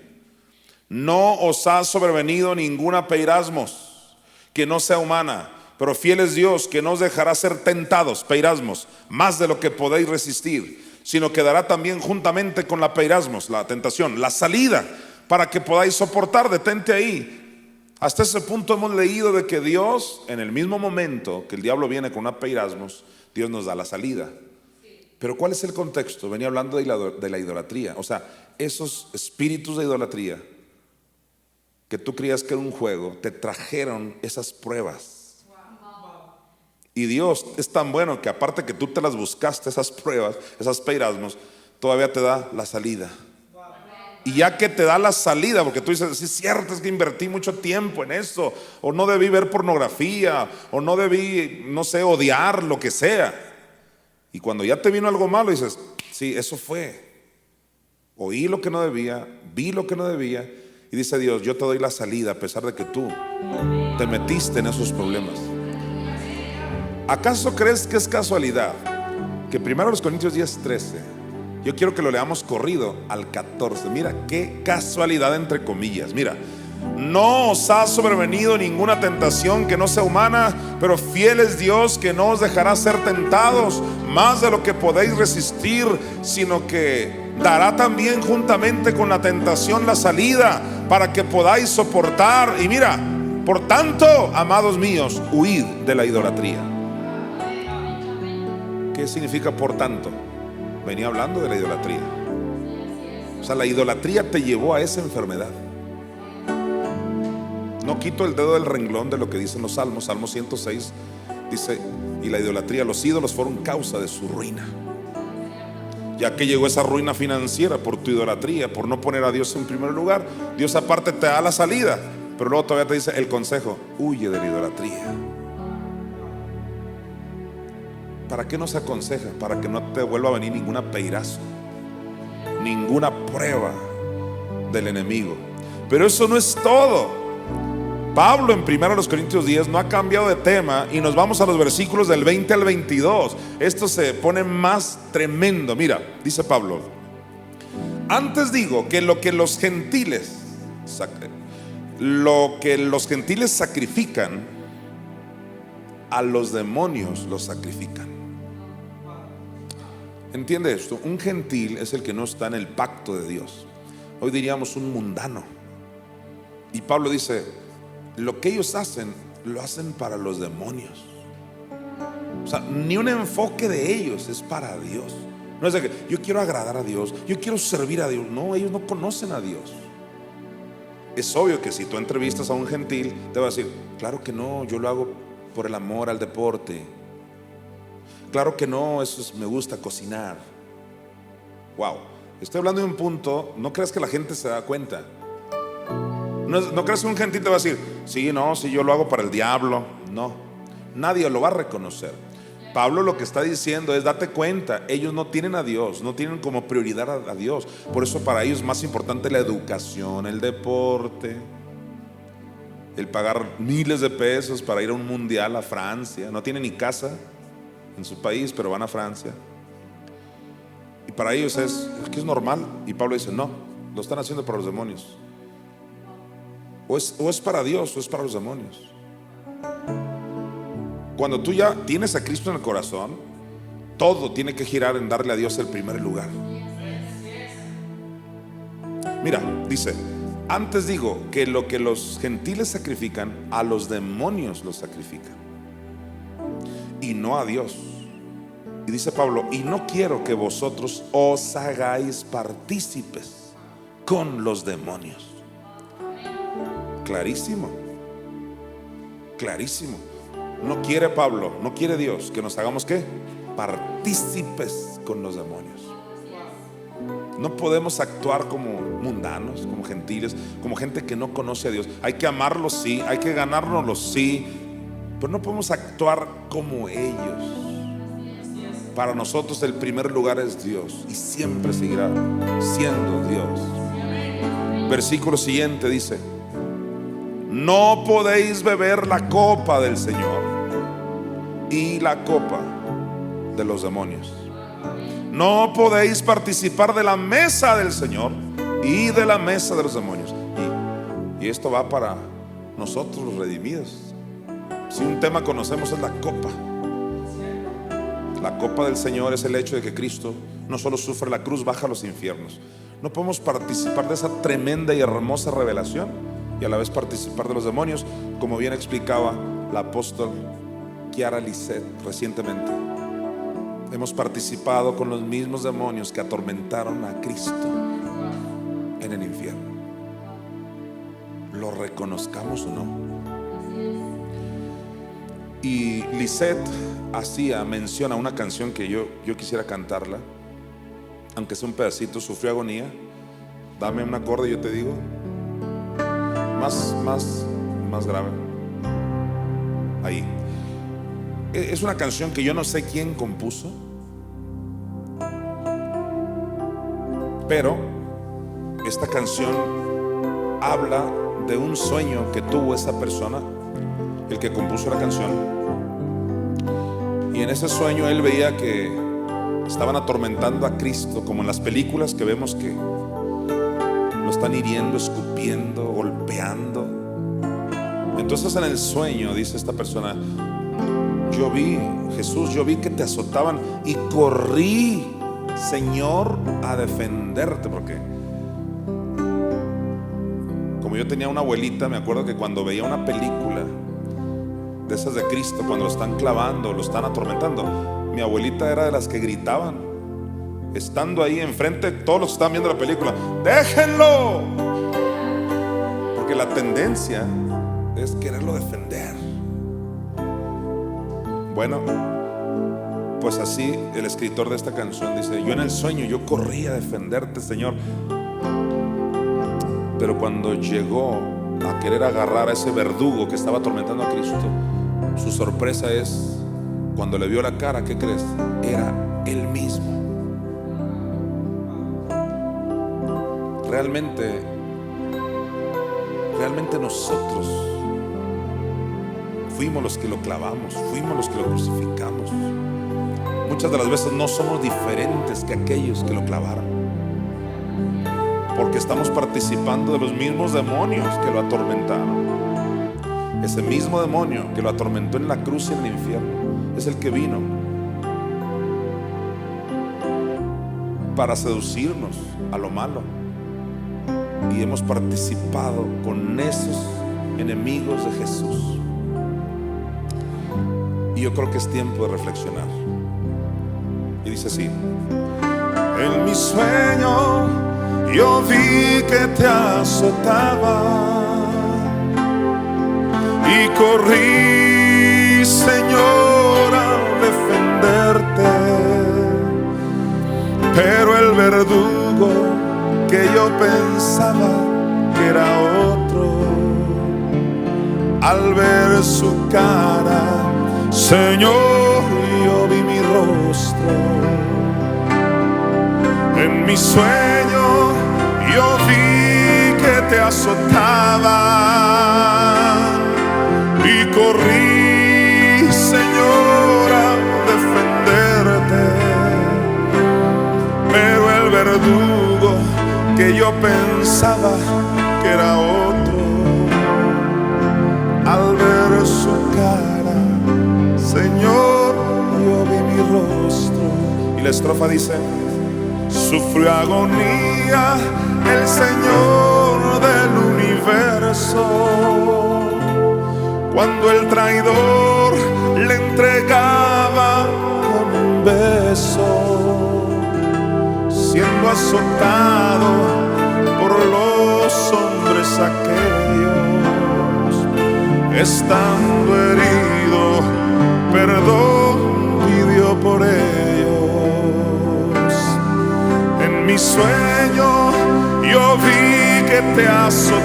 no os ha sobrevenido ninguna peirasmos que no sea humana, pero fiel es Dios, que no os dejará ser tentados, peirasmos, más de lo que podéis resistir, sino que dará también juntamente con la peirasmos, la tentación, la salida, para que podáis soportar. Detente ahí. Hasta ese punto hemos leído de que Dios, en el mismo momento que el diablo viene con una peirasmos, Dios nos da la salida. Pero ¿cuál es el contexto? Venía hablando de la idolatría. O sea, esos espíritus de idolatría que tú creías que era un juego, te trajeron esas pruebas. Y Dios es tan bueno que aparte que tú te las buscaste, esas pruebas, esas peirasmos, todavía te da la salida. Y ya que te da la salida, porque tú dices, sí es cierto, es que invertí mucho tiempo en eso, o no debí ver pornografía, o no debí, no sé, odiar, lo que sea. Y cuando ya te vino algo malo, dices, sí, eso fue. Oí lo que no debía, vi lo que no debía, y dice Dios, yo te doy la salida a pesar de que tú te metiste en esos problemas. ¿Acaso crees que es casualidad que primero los Corintios 10:13, yo quiero que lo leamos corrido al 14? Mira qué casualidad entre comillas. Mira, no os ha sobrevenido ninguna tentación que no sea humana, pero fiel es Dios, que no os dejará ser tentados más de lo que podéis resistir, sino que dará también juntamente con la tentación la salida, para que podáis soportar. Y mira, por tanto, amados míos, huid de la idolatría. ¿Qué significa por tanto? Venía hablando de la idolatría. O sea, la idolatría te llevó a esa enfermedad. No quito el dedo del renglón de lo que dicen los salmos. Salmo 106 dice, y la idolatría, los ídolos fueron causa de su ruina. Ya que llegó esa ruina financiera por tu idolatría, por no poner a Dios en primer lugar, Dios aparte te da la salida, pero luego todavía te dice el consejo, huye de la idolatría. ¿Para qué nos aconseja? Para que no te vuelva a venir ninguna peirazo, ninguna prueba del enemigo. Pero eso no es todo. Pablo en 1 Corintios 10 no ha cambiado de tema y nos vamos a los versículos del 20 al 22. Esto se pone más tremendo. Mira, dice Pablo, antes digo que lo que los gentiles sacrifican, a los demonios los sacrifican. Entiende esto, un gentil es el que no está en el pacto de Dios. Hoy diríamos un mundano. Y Pablo dice, lo que ellos hacen, lo hacen para los demonios. O sea, ni un enfoque de ellos es para Dios. No es de que yo quiero agradar a Dios, yo quiero servir a Dios. No, ellos no conocen a Dios. Es obvio que si tú entrevistas a un gentil, te va a decir, claro que no, yo lo hago por el amor al deporte. Claro que no, me gusta cocinar. Wow, estoy hablando de un punto, no creas que la gente se da cuenta. No creas que un gentil te va a decir, sí, no, sí, yo lo hago para el diablo. No, nadie lo va a reconocer. Pablo lo que está diciendo es, date cuenta, ellos no tienen a Dios, no tienen como prioridad a Dios. Por eso para ellos es más importante la educación, el deporte, el pagar miles de pesos para ir a un mundial a Francia. No tienen ni casa en su país, pero van a Francia. Y para ellos es que es normal. Y Pablo dice, no, lo están haciendo para los demonios. O es para Dios o es para los demonios. Cuando tú ya tienes a Cristo en el corazón, todo tiene que girar en darle a Dios el primer lugar. Mira, dice, antes digo que lo que los gentiles sacrifican, a los demonios los sacrifican, y no a Dios. Y dice Pablo, y no quiero que vosotros os hagáis partícipes con los demonios. Clarísimo, clarísimo. No quiere Pablo, no quiere Dios que nos hagamos ¿qué? Partícipes con los demonios. No podemos actuar como mundanos, como gentiles, como gente que no conoce a Dios. Hay que amarlos, sí, hay que ganárnoslos, sí, pero no podemos actuar como ellos. Para nosotros el primer lugar es Dios y siempre seguirá siendo Dios. Versículo siguiente dice, no podéis beber la copa del Señor y la copa de los demonios. No podéis participar de la mesa del Señor y de la mesa de los demonios. Y esto va para nosotros los redimidos. Si un tema conocemos es la copa. La copa del Señor es el hecho de que Cristo no solo sufre la cruz, baja a los infiernos. No podemos participar de esa tremenda y hermosa revelación y a la vez participar de los demonios, como bien explicaba la apóstol Chiara Lisset recientemente. Hemos participado con los mismos demonios que atormentaron a Cristo en el infierno. Lo reconozcamos o no. Y Lisset menciona una canción que yo quisiera cantarla, aunque sea un pedacito. Sufrió agonía. Dame un acorde y yo te digo. Más grave. Ahí. Es una canción que yo no sé quién compuso, pero esta canción habla de un sueño que tuvo esa persona, el que compuso la canción. Y en ese sueño él veía que estaban atormentando a Cristo, como en las películas que vemos que lo están hiriendo, escupiendo, golpeando. Entonces en el sueño dice esta persona, Jesús, yo vi que te azotaban y corrí, Señor, a defenderte. Porque como yo tenía una abuelita, me acuerdo que cuando veía una película de esas de Cristo, cuando lo están clavando, lo están atormentando, mi abuelita era de las que gritaban, estando ahí enfrente, todos los que estaban viendo la película, déjenlo, porque la tendencia es quererlo defender. Bueno, pues así el escritor de esta canción dice, yo en el sueño yo corrí a defenderte, Señor, pero cuando llegó a querer agarrar a ese verdugo que estaba atormentando a Cristo, su sorpresa es cuando le vio la cara, ¿qué crees? Era él mismo. Realmente nosotros fuimos los que lo clavamos, fuimos los que lo crucificamos. Muchas de las veces no somos diferentes que aquellos que lo clavaron, porque estamos participando de los mismos demonios que lo atormentaron. Ese mismo demonio que lo atormentó en la cruz y en el infierno es el que vino para seducirnos a lo malo. Y hemos participado con esos enemigos de Jesús. Y yo creo que es tiempo de reflexionar. Y dice así: en mi sueño yo vi que te azotaba y corrí, Señor, a defenderte. Pero el verdugo que yo pensaba que era otro, al ver su cara, Señor, yo vi mi rostro. En mi sueño yo vi que te azotaban y corrí, Señor, a defenderte. Pero el verdugo que yo pensaba que era otro, al ver su cara, Señor, yo vi mi rostro. Y la estrofa dice: sufrió agonía el Señor del universo cuando el traidor le entregaba con un beso, siendo azotado por los hombres aquellos, estando herido, perdón pidió por ellos. En mi sueño yo vi que te azotaban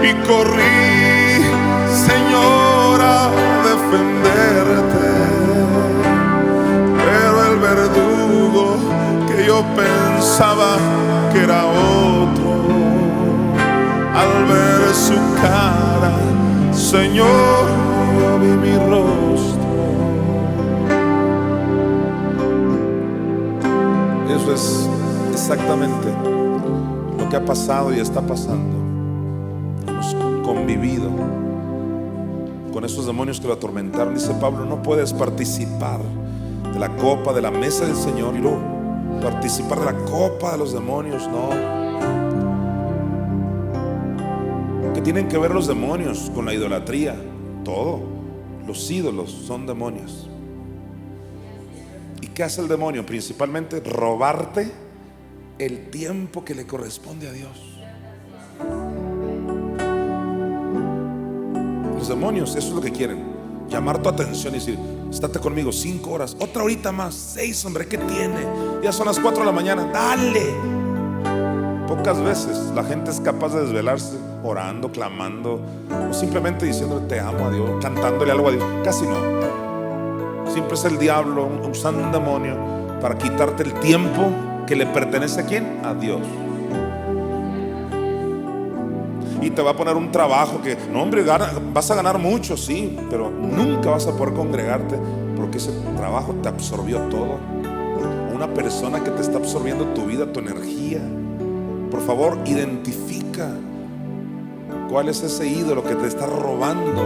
y corrí, Señor, a defenderte. Pero el verdugo que yo pensaba que era otro, al ver su cara, Señor, yo vi mi rostro. Eso es exactamente lo que ha pasado y está pasando. Hemos convivido con esos demonios que lo atormentaron. Dice Pablo: no puedes participar de la copa de la mesa del Señor y luego participar de la copa de los demonios. No. ¿Qué tienen que ver los demonios con la idolatría? Todo. Los ídolos son demonios. ¿Y qué hace el demonio? Principalmente robarte el tiempo que le corresponde a Dios. Los demonios, eso es lo que quieren: llamar tu atención y decir: estate conmigo 5 horas, otra horita más, 6, hombre, ¿qué tiene? Ya son las 4 de la mañana, dale. Pocas veces la gente es capaz de desvelarse orando, clamando, o simplemente diciéndole te amo a Dios, cantándole algo a Dios. Casi no. Siempre es el diablo usando un demonio para quitarte el tiempo que le pertenece a ¿quién? A Dios. Y te va a poner un trabajo que, no, hombre, vas a ganar mucho, sí, pero nunca vas a poder congregarte porque ese trabajo te absorbió todo. Una persona que te está absorbiendo tu vida, tu energía. Por favor, identifica cuál es ese ídolo que te está robando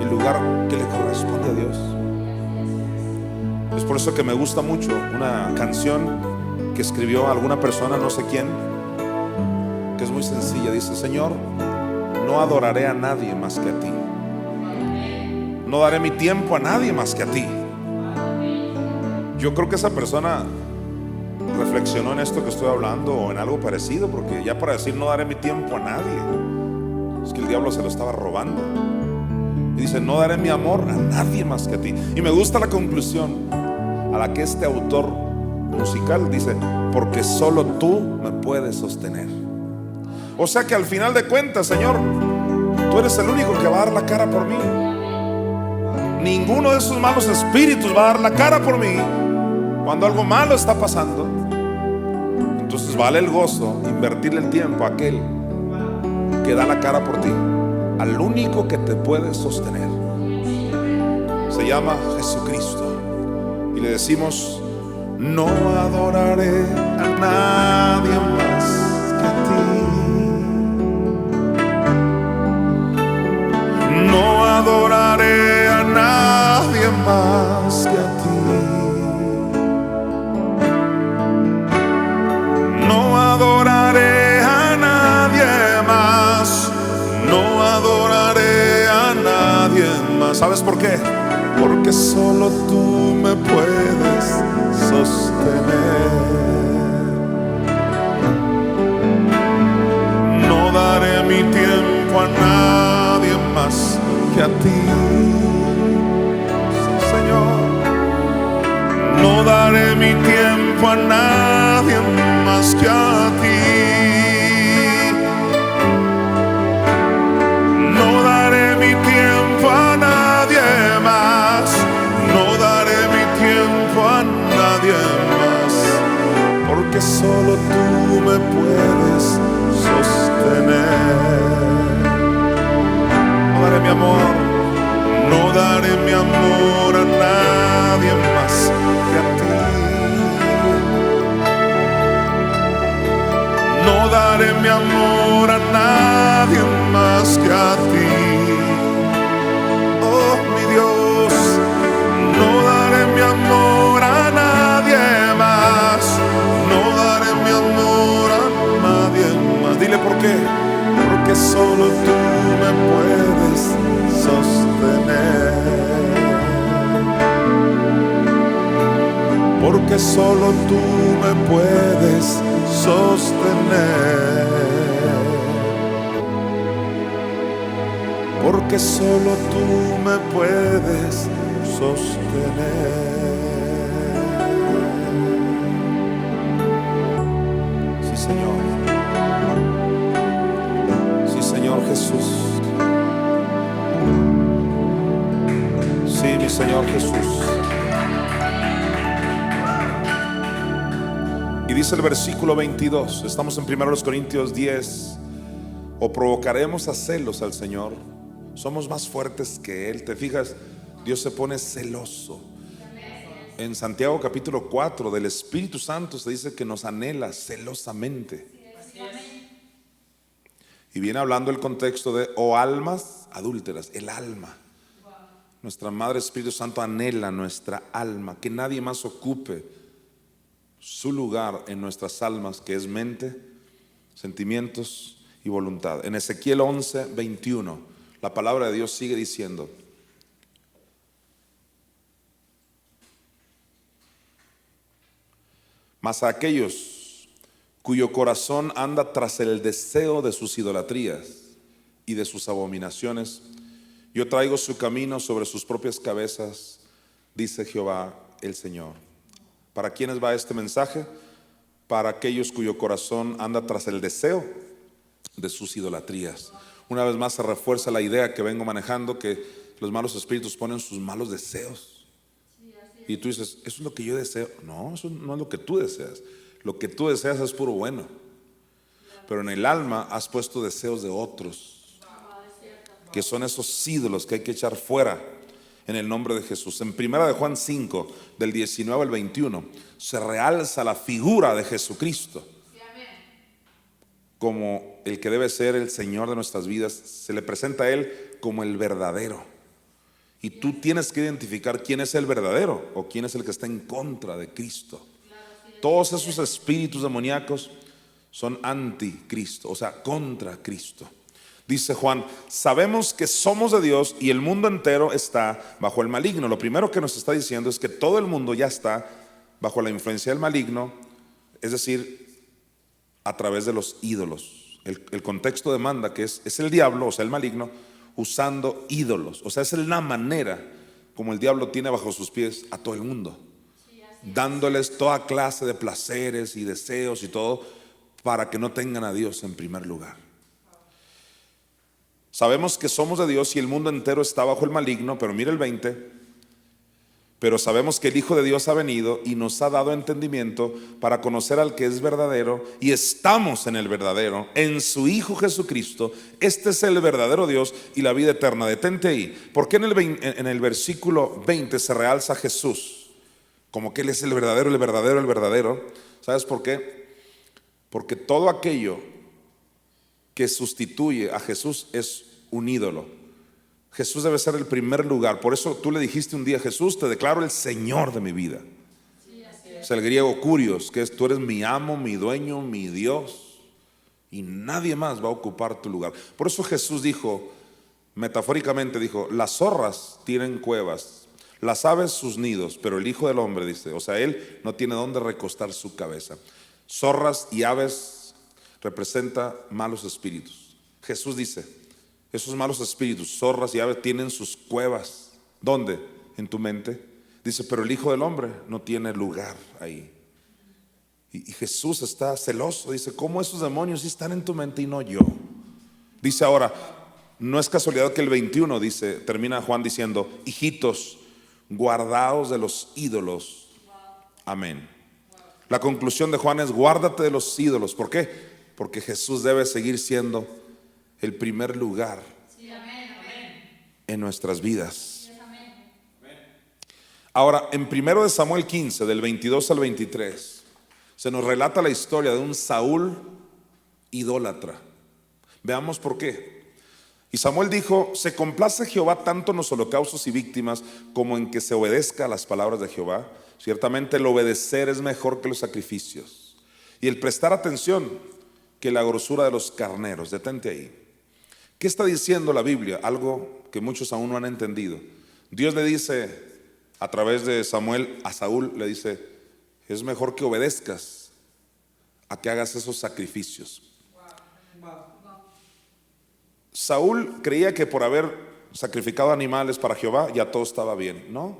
el lugar que le corresponde a Dios. Es por eso que me gusta mucho una canción que escribió alguna persona, no sé quién, que es muy sencilla. Dice: Señor, no adoraré a nadie más que a ti. No daré mi tiempo a nadie más que a ti. Yo creo que esa persona reflexionó en esto que estoy hablando o en algo parecido, porque ya para decir no daré mi tiempo a nadie, es que el diablo se lo estaba robando. Y dice: no daré mi amor a nadie más que a ti. Y me gusta la conclusión a la que este autor musical dice: porque solo tú me puedes sostener. O sea que al final de cuentas, Señor, tú eres el único que va a dar la cara por mí. Ninguno de esos malos espíritus va a dar la cara por mí cuando algo malo está pasando. Entonces vale el gozo invertirle el tiempo a aquel que da la cara por ti, al único que te puede sostener. Se llama Jesucristo. Y le decimos: no adoraré a nadie más que a ti. No adoraré a nadie más que a ti. ¿Sabes por qué? Porque solo tú me puedes sostener. No daré mi tiempo a nadie más que a ti, sí, Señor. No daré mi tiempo a nadie más que a ti. No daré mi tiempo a nadie más. No daré mi tiempo a nadie más. Porque solo tú me puedes sostener. No daré mi amor. No daré mi amor a nadie más que a ti. No daré mi amor a nadie más que a ti. Oh, mi Dios, no daré mi amor a nadie más. No daré mi amor a nadie más. Dile por qué. Porque solo tú me puedes sostener. Porque solo tú me puedes sostener. Porque solo tú me puedes sostener. Sí, Señor. Sí, Señor Jesús. Sí, mi Señor Jesús. Y dice el versículo 22, estamos en 1 Corintios 10. O provocaremos a celos al Señor, somos más fuertes que Él. ¿Te fijas? Dios se pone celoso. En Santiago capítulo 4 del Espíritu Santo se dice que nos anhela celosamente. Y viene hablando el contexto de almas adúlteras, el alma. Nuestra Madre Espíritu Santo anhela nuestra alma, que nadie más ocupe su lugar en nuestras almas, que es mente, sentimientos y voluntad. En Ezequiel 11:21, la palabra de Dios sigue diciendo: mas a aquellos cuyo corazón anda tras el deseo de sus idolatrías y de sus abominaciones, yo traigo su camino sobre sus propias cabezas, dice Jehová el Señor. ¿Para quiénes va este mensaje? Para aquellos cuyo corazón anda tras el deseo de sus idolatrías. Una vez más se refuerza la idea que vengo manejando, que los malos espíritus ponen sus malos deseos. Y tú dices, ¿eso es lo que yo deseo? No, eso no es lo que tú deseas. Lo que tú deseas es puro bueno. Pero en el alma has puesto deseos de otros, que son esos ídolos que hay que echar fuera en el nombre de Jesús. En 1 de Juan 5, del 19 al 21, se realza la figura de Jesucristo como el que debe ser el Señor de nuestras vidas. Se le presenta a Él como el verdadero. Y tú tienes que identificar quién es el verdadero o quién es el que está en contra de Cristo. Todos esos espíritus demoníacos son anticristo, o sea, contra Cristo. Dice Juan, sabemos que somos de Dios y el mundo entero está bajo el maligno. Lo primero que nos está diciendo es que todo el mundo ya está bajo la influencia del maligno, es decir, a través de los ídolos. El contexto demanda que es el diablo, o sea, el maligno, usando ídolos. O sea, es la manera como el diablo tiene bajo sus pies a todo el mundo, dándoles toda clase de placeres y deseos y todo para que no tengan a Dios en primer lugar. Sabemos que somos de Dios y el mundo entero está bajo el maligno, pero mira el 20. Pero sabemos que el Hijo de Dios ha venido y nos ha dado entendimiento para conocer al que es verdadero, y estamos en el verdadero, en su Hijo Jesucristo. Este es el verdadero Dios y la vida eterna. Detente ahí. ¿Por qué en el versículo 20 se realza Jesús como que Él es el verdadero, el verdadero, el verdadero? ¿Sabes por qué? Porque todo aquello que sustituye a Jesús es un ídolo. Jesús debe ser el primer lugar. Por eso tú le dijiste un día: Jesús, te declaro el Señor de mi vida. Es el griego kurios, que es: tú eres mi amo, mi dueño, mi Dios, y nadie más va a ocupar tu lugar. Por eso Jesús dijo: Metafóricamente dijo, las zorras tienen cuevas, las aves sus nidos, pero el Hijo del Hombre, dice, o sea, Él no tiene dónde recostar su cabeza. Zorras y aves representa malos espíritus. Jesús dice, esos malos espíritus, zorras y aves, tienen sus cuevas. ¿Dónde? En tu mente. Dice, pero el Hijo del Hombre no tiene lugar ahí. Y Jesús está celoso, dice, ¿cómo esos demonios sí están en tu mente y no yo? Dice ahora, no es casualidad que el 21 dice, termina Juan diciendo, hijitos, guardaos de los ídolos. Amén. La conclusión de Juan es, guárdate de los ídolos. ¿Por qué? Porque Jesús debe seguir siendo el primer lugar en nuestras vidas. Ahora, en 1 Samuel 15, del 22 al 23, se nos relata la historia de un Saúl idólatra. Veamos por qué. Y Samuel dijo, se complace Jehová tanto en los holocaustos y víctimas como en que se obedezca a las palabras de Jehová. Ciertamente el obedecer es mejor que los sacrificios, y el prestar atención que la grosura de los carneros. Detente ahí. ¿Qué está diciendo la Biblia? Algo que muchos aún no han entendido. Dios le dice a través de Samuel a Saúl, le dice, es mejor que obedezcas a que hagas esos sacrificios. Saúl creía que por haber sacrificado animales para Jehová ya todo estaba bien. No,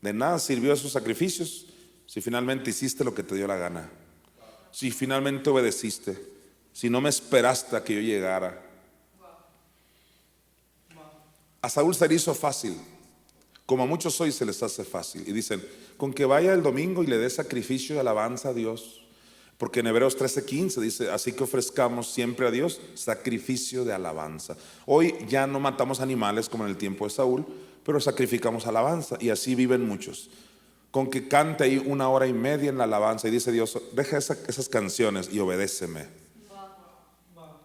de nada sirvió esos sacrificios si finalmente hiciste lo que te dio la gana, si finalmente obedeciste, si no me esperaste a que yo llegara. A Saúl se le hizo fácil, como a muchos hoy se les hace fácil, y dicen, con que vaya el domingo y le dé sacrificio y alabanza a Dios. Porque en Hebreos 13:15 dice, así que ofrezcamos siempre a Dios sacrificio de alabanza. Hoy ya no matamos animales como en el tiempo de Saúl, pero sacrificamos alabanza, y así viven muchos. Con que cante ahí 1 hora y media en la alabanza, y dice Dios, deja esas canciones y obedéceme.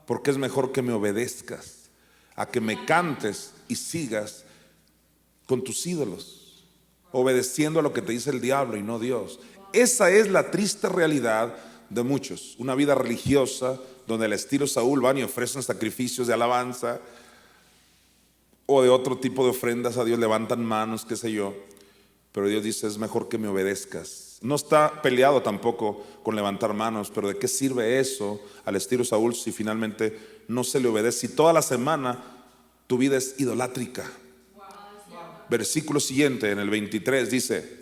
Porque es mejor que me obedezcas a que me cantes y sigas con tus ídolos, obedeciendo a lo que te dice el diablo y no Dios. Esa es la triste realidad de muchos, una vida religiosa donde al estilo Saúl van y ofrecen sacrificios de alabanza o de otro tipo de ofrendas a Dios, levantan manos, qué sé yo, pero Dios dice, es mejor que me obedezcas. No está peleado tampoco con levantar manos, pero ¿de qué sirve eso al estilo Saúl si finalmente no se le obedece? Si toda la semana tu vida es idolátrica. Versículo siguiente, en el 23 dice,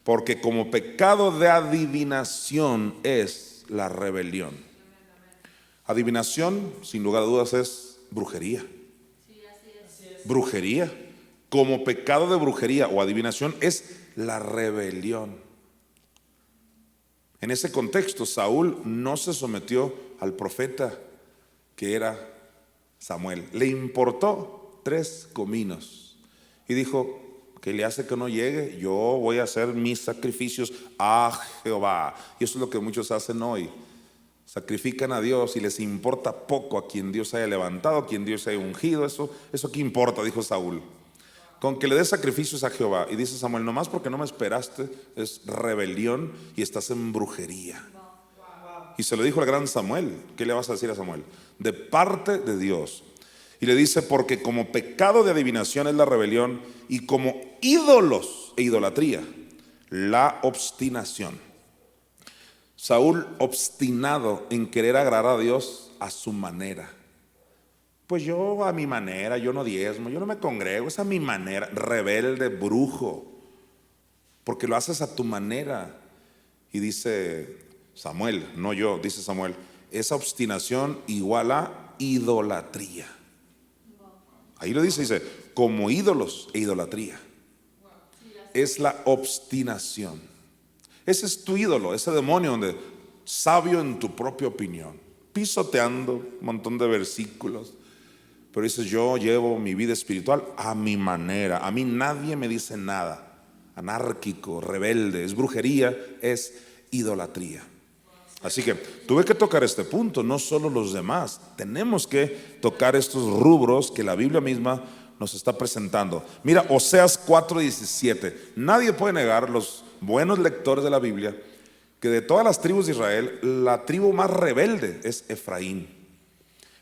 porque como pecado de adivinación es la rebelión. Adivinación, sin lugar a dudas, es brujería. Brujería. Como pecado de brujería o adivinación es la rebelión. En ese contexto, Saúl no se sometió al profeta que era Samuel. Le importó 3 cominos y dijo, ¿qué le hace que no llegue? Yo voy a hacer mis sacrificios a Jehová. Y eso es lo que muchos hacen hoy. Sacrifican a Dios y les importa poco a quien Dios haya levantado, a quien Dios haya ungido. Eso qué importa, dijo Saúl. Con que le des sacrificios a Jehová. Y dice Samuel, nomás porque no me esperaste, es rebelión y estás en brujería. Y se lo dijo al gran Samuel. ¿Qué le vas a decir a Samuel? De parte de Dios. Y le dice, porque como pecado de adivinación es la rebelión, y como ídolos e idolatría, la obstinación. Saúl obstinado en querer agradar a Dios a su manera. Pues yo a mi manera, yo no diezmo, yo no me congrego, es a mi manera. Rebelde, brujo, porque lo haces a tu manera. Y dice Samuel, no yo, dice Samuel, esa obstinación igual a idolatría. Ahí lo dice, como ídolos e idolatría. Es la obstinación. Ese es tu ídolo, ese demonio donde sabio en tu propia opinión, pisoteando un montón de versículos, pero dices, yo llevo mi vida espiritual a mi manera, a mí nadie me dice nada. Anárquico, rebelde, es brujería, es idolatría. Así que tuve que tocar este punto, no solo los demás. Tenemos que tocar estos rubros que la Biblia misma nos está presentando. Mira, Oseas 4:17. Nadie puede negar, los buenos lectores de la Biblia, que de todas las tribus de Israel, la tribu más rebelde es Efraín.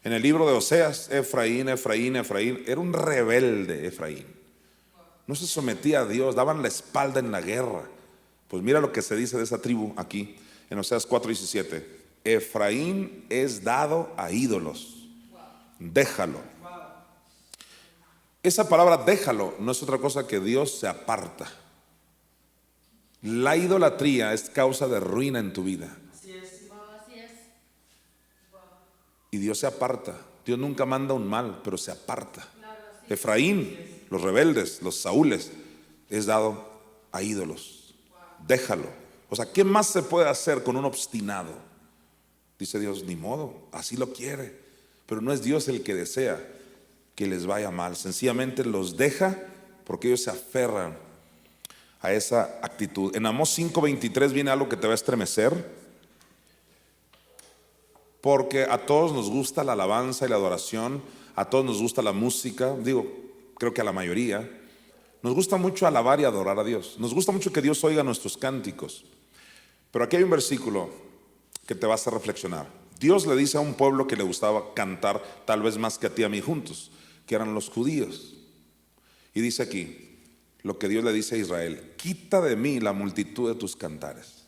En el libro de Oseas, Efraín, Efraín, Efraín, era un rebelde Efraín. No se sometía a Dios, daban la espalda en la guerra. Pues mira lo que se dice de esa tribu aquí, en Oseas 4:17. Efraín es dado a ídolos, déjalo. Esa palabra déjalo no es otra cosa que Dios se aparta. La idolatría es causa de ruina en tu vida. Y Dios se aparta. Dios nunca manda un mal, pero se aparta. Efraín, los rebeldes, los Saúles, es dado a ídolos. Déjalo. O sea, ¿qué más se puede hacer con un obstinado? Dice Dios, ni modo, así lo quiere. Pero no es Dios el que desea que les vaya mal. Sencillamente los deja porque ellos se aferran a esa actitud. En Amós 5:23 viene algo que te va a estremecer. Porque a todos nos gusta la alabanza y la adoración, a todos nos gusta la música, digo, creo que a la mayoría. Nos gusta mucho alabar y adorar a Dios. Nos gusta mucho que Dios oiga nuestros cánticos. Pero aquí hay un versículo que te va a hacer reflexionar. Dios le dice a un pueblo que le gustaba cantar, tal vez más que a ti y a mí juntos, que eran los judíos. Y dice aquí, lo que Dios le dice a Israel: quita de mí la multitud de tus cantares,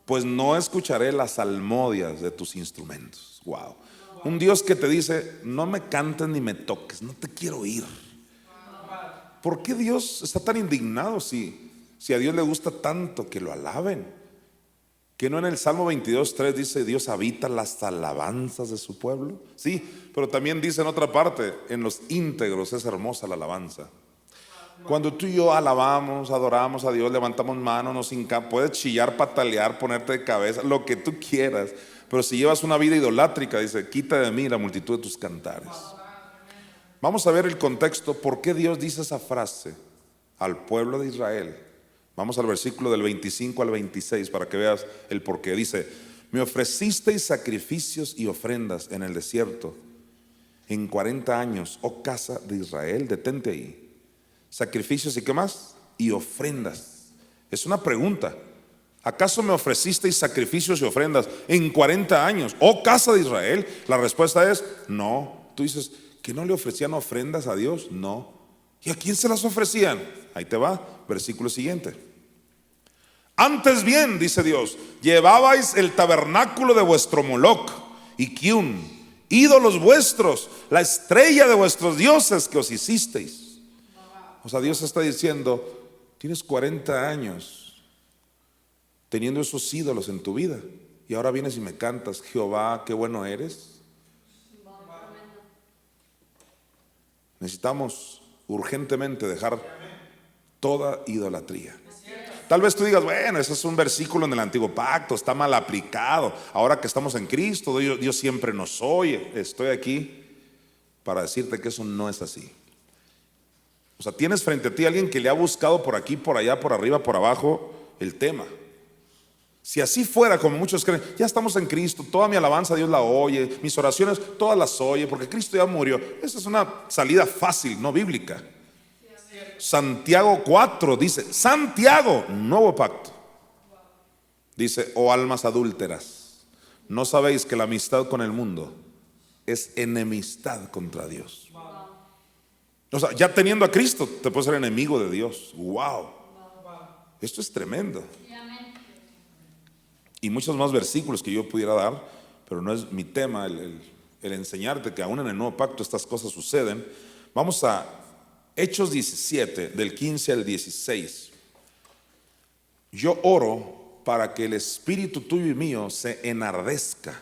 pues no escucharé las salmodias de tus instrumentos. Wow. Un Dios que te dice, no me cantes ni me toques, no te quiero oír. ¿Por qué Dios está tan indignado si a Dios le gusta tanto que lo alaben? Que no en el Salmo 22:3 dice, Dios habita las alabanzas de su pueblo. Sí, pero también dice en otra parte, en los íntegros es hermosa la alabanza. Cuando tú y yo alabamos, adoramos a Dios, levantamos manos, nos hincamos, puedes chillar, patalear, ponerte de cabeza, lo que tú quieras. Pero si llevas una vida idolátrica, dice, quita de mí la multitud de tus cantares. Vamos a ver el contexto, por qué Dios dice esa frase al pueblo de Israel. Vamos al versículo del 25 al 26 para que veas el por qué. Dice, me ofrecisteis sacrificios y ofrendas en el desierto en 40 años, oh casa de Israel. Detente ahí. Sacrificios y qué más, y ofrendas. Es una pregunta. ¿Acaso me ofrecisteis sacrificios y ofrendas en 40 años, oh casa de Israel? La respuesta es no. Tú dices, ¿que no le ofrecían ofrendas a Dios? No. ¿Y a quién se las ofrecían? Ahí te va, versículo siguiente. Antes bien, dice Dios, llevabais el tabernáculo de vuestro Moloc y Kiun, ídolos vuestros, la estrella de vuestros dioses que os hicisteis. O sea, Dios está diciendo, tienes 40 años teniendo esos ídolos en tu vida y ahora vienes y me cantas, Jehová, qué bueno eres. Necesitamos urgentemente dejar toda idolatría. Tal vez tú digas, bueno, ese es un versículo en el antiguo pacto, está mal aplicado. Ahora que estamos en Cristo, Dios siempre nos oye. Estoy aquí para decirte que eso no es así. O sea, tienes frente a ti a alguien que le ha buscado por aquí, por allá, por arriba, por abajo el tema. Si así fuera, como muchos creen, ya estamos en Cristo, toda mi alabanza Dios la oye, mis oraciones todas las oye, porque Cristo ya murió. Esa es una salida fácil, no bíblica. Santiago 4 dice, Santiago, nuevo pacto. Dice, oh almas adúlteras, ¿no sabéis que la amistad con el mundo es enemistad contra Dios? O sea, ya teniendo a Cristo te puedes ser enemigo de Dios. Wow. Esto es tremendo. Y muchos más versículos que yo pudiera dar, pero no es mi tema el enseñarte que aún en el nuevo pacto estas cosas suceden. Vamos a Hechos 17, del 15 al 16. Yo oro para que el espíritu tuyo y mío se enardezca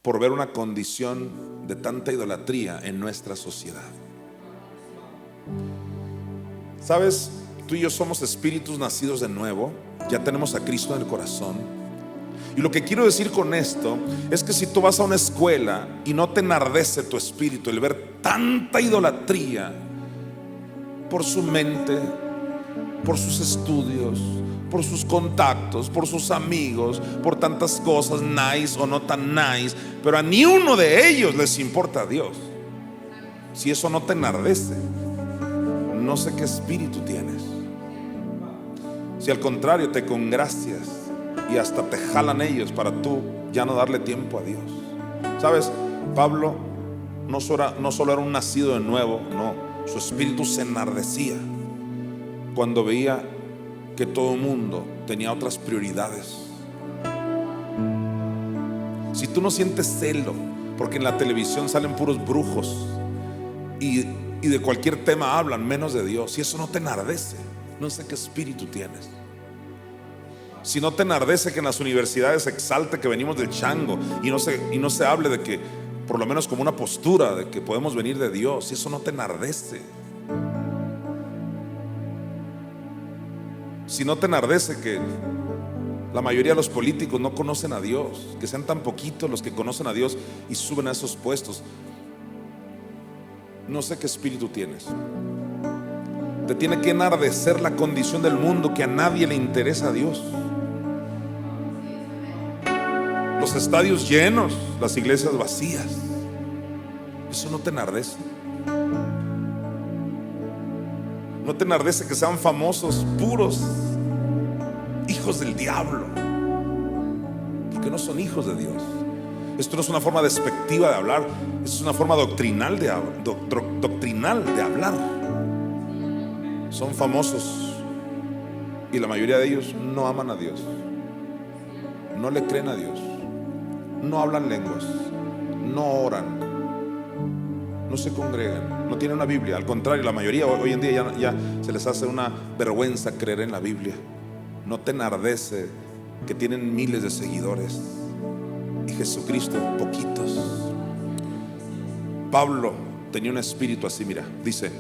por ver una condición de tanta idolatría en nuestra sociedad. ¿Sabes? Tú y yo somos espíritus nacidos de nuevo. Ya tenemos a Cristo en el corazón. Y lo que quiero decir con esto es que si tú vas a una escuela y no te enardece tu espíritu el ver tanta idolatría por su mente, por sus estudios, por sus contactos, por sus amigos, por tantas cosas nice o no tan nice, pero a ni uno de ellos les importa a Dios. Si eso no te enardece, no sé qué espíritu tienes. Si al contrario te congracias y hasta te jalan ellos para tú ya no darle tiempo a Dios. ¿Sabes? Pablo no solo era un nacido de nuevo, no, su espíritu se enardecía cuando veía que todo el mundo tenía otras prioridades. Si tú no sientes celo porque en la televisión salen puros brujos y de cualquier tema hablan menos de Dios, si eso no te enardece, no sé qué espíritu tienes. Si no te enardece que en las universidades se exalte que venimos del chango y no se hable de que, por lo menos como una postura de que podemos venir de Dios, si eso no te enardece. Si no te enardece que la mayoría de los políticos no conocen a Dios, que sean tan poquitos los que conocen a Dios y suben a esos puestos, no sé qué espíritu tienes. Te tiene que enardecer la condición del mundo, que a nadie le interesa a Dios. Los estadios llenos, las iglesias vacías. Eso no te enardece. No te enardece que sean famosos puros hijos del diablo, porque no son hijos de Dios. Esto no es una forma despectiva de hablar, es una forma doctrinal de hablar. Son famosos y la mayoría de ellos no aman a Dios, no le creen a Dios, no hablan lenguas, no oran, no se congregan, no tienen una Biblia. Al contrario, la mayoría hoy en día ya se les hace una vergüenza creer en la Biblia. No te enardece que tienen miles de seguidores y Jesucristo poquitos. Pablo tenía un espíritu así, mira, dice: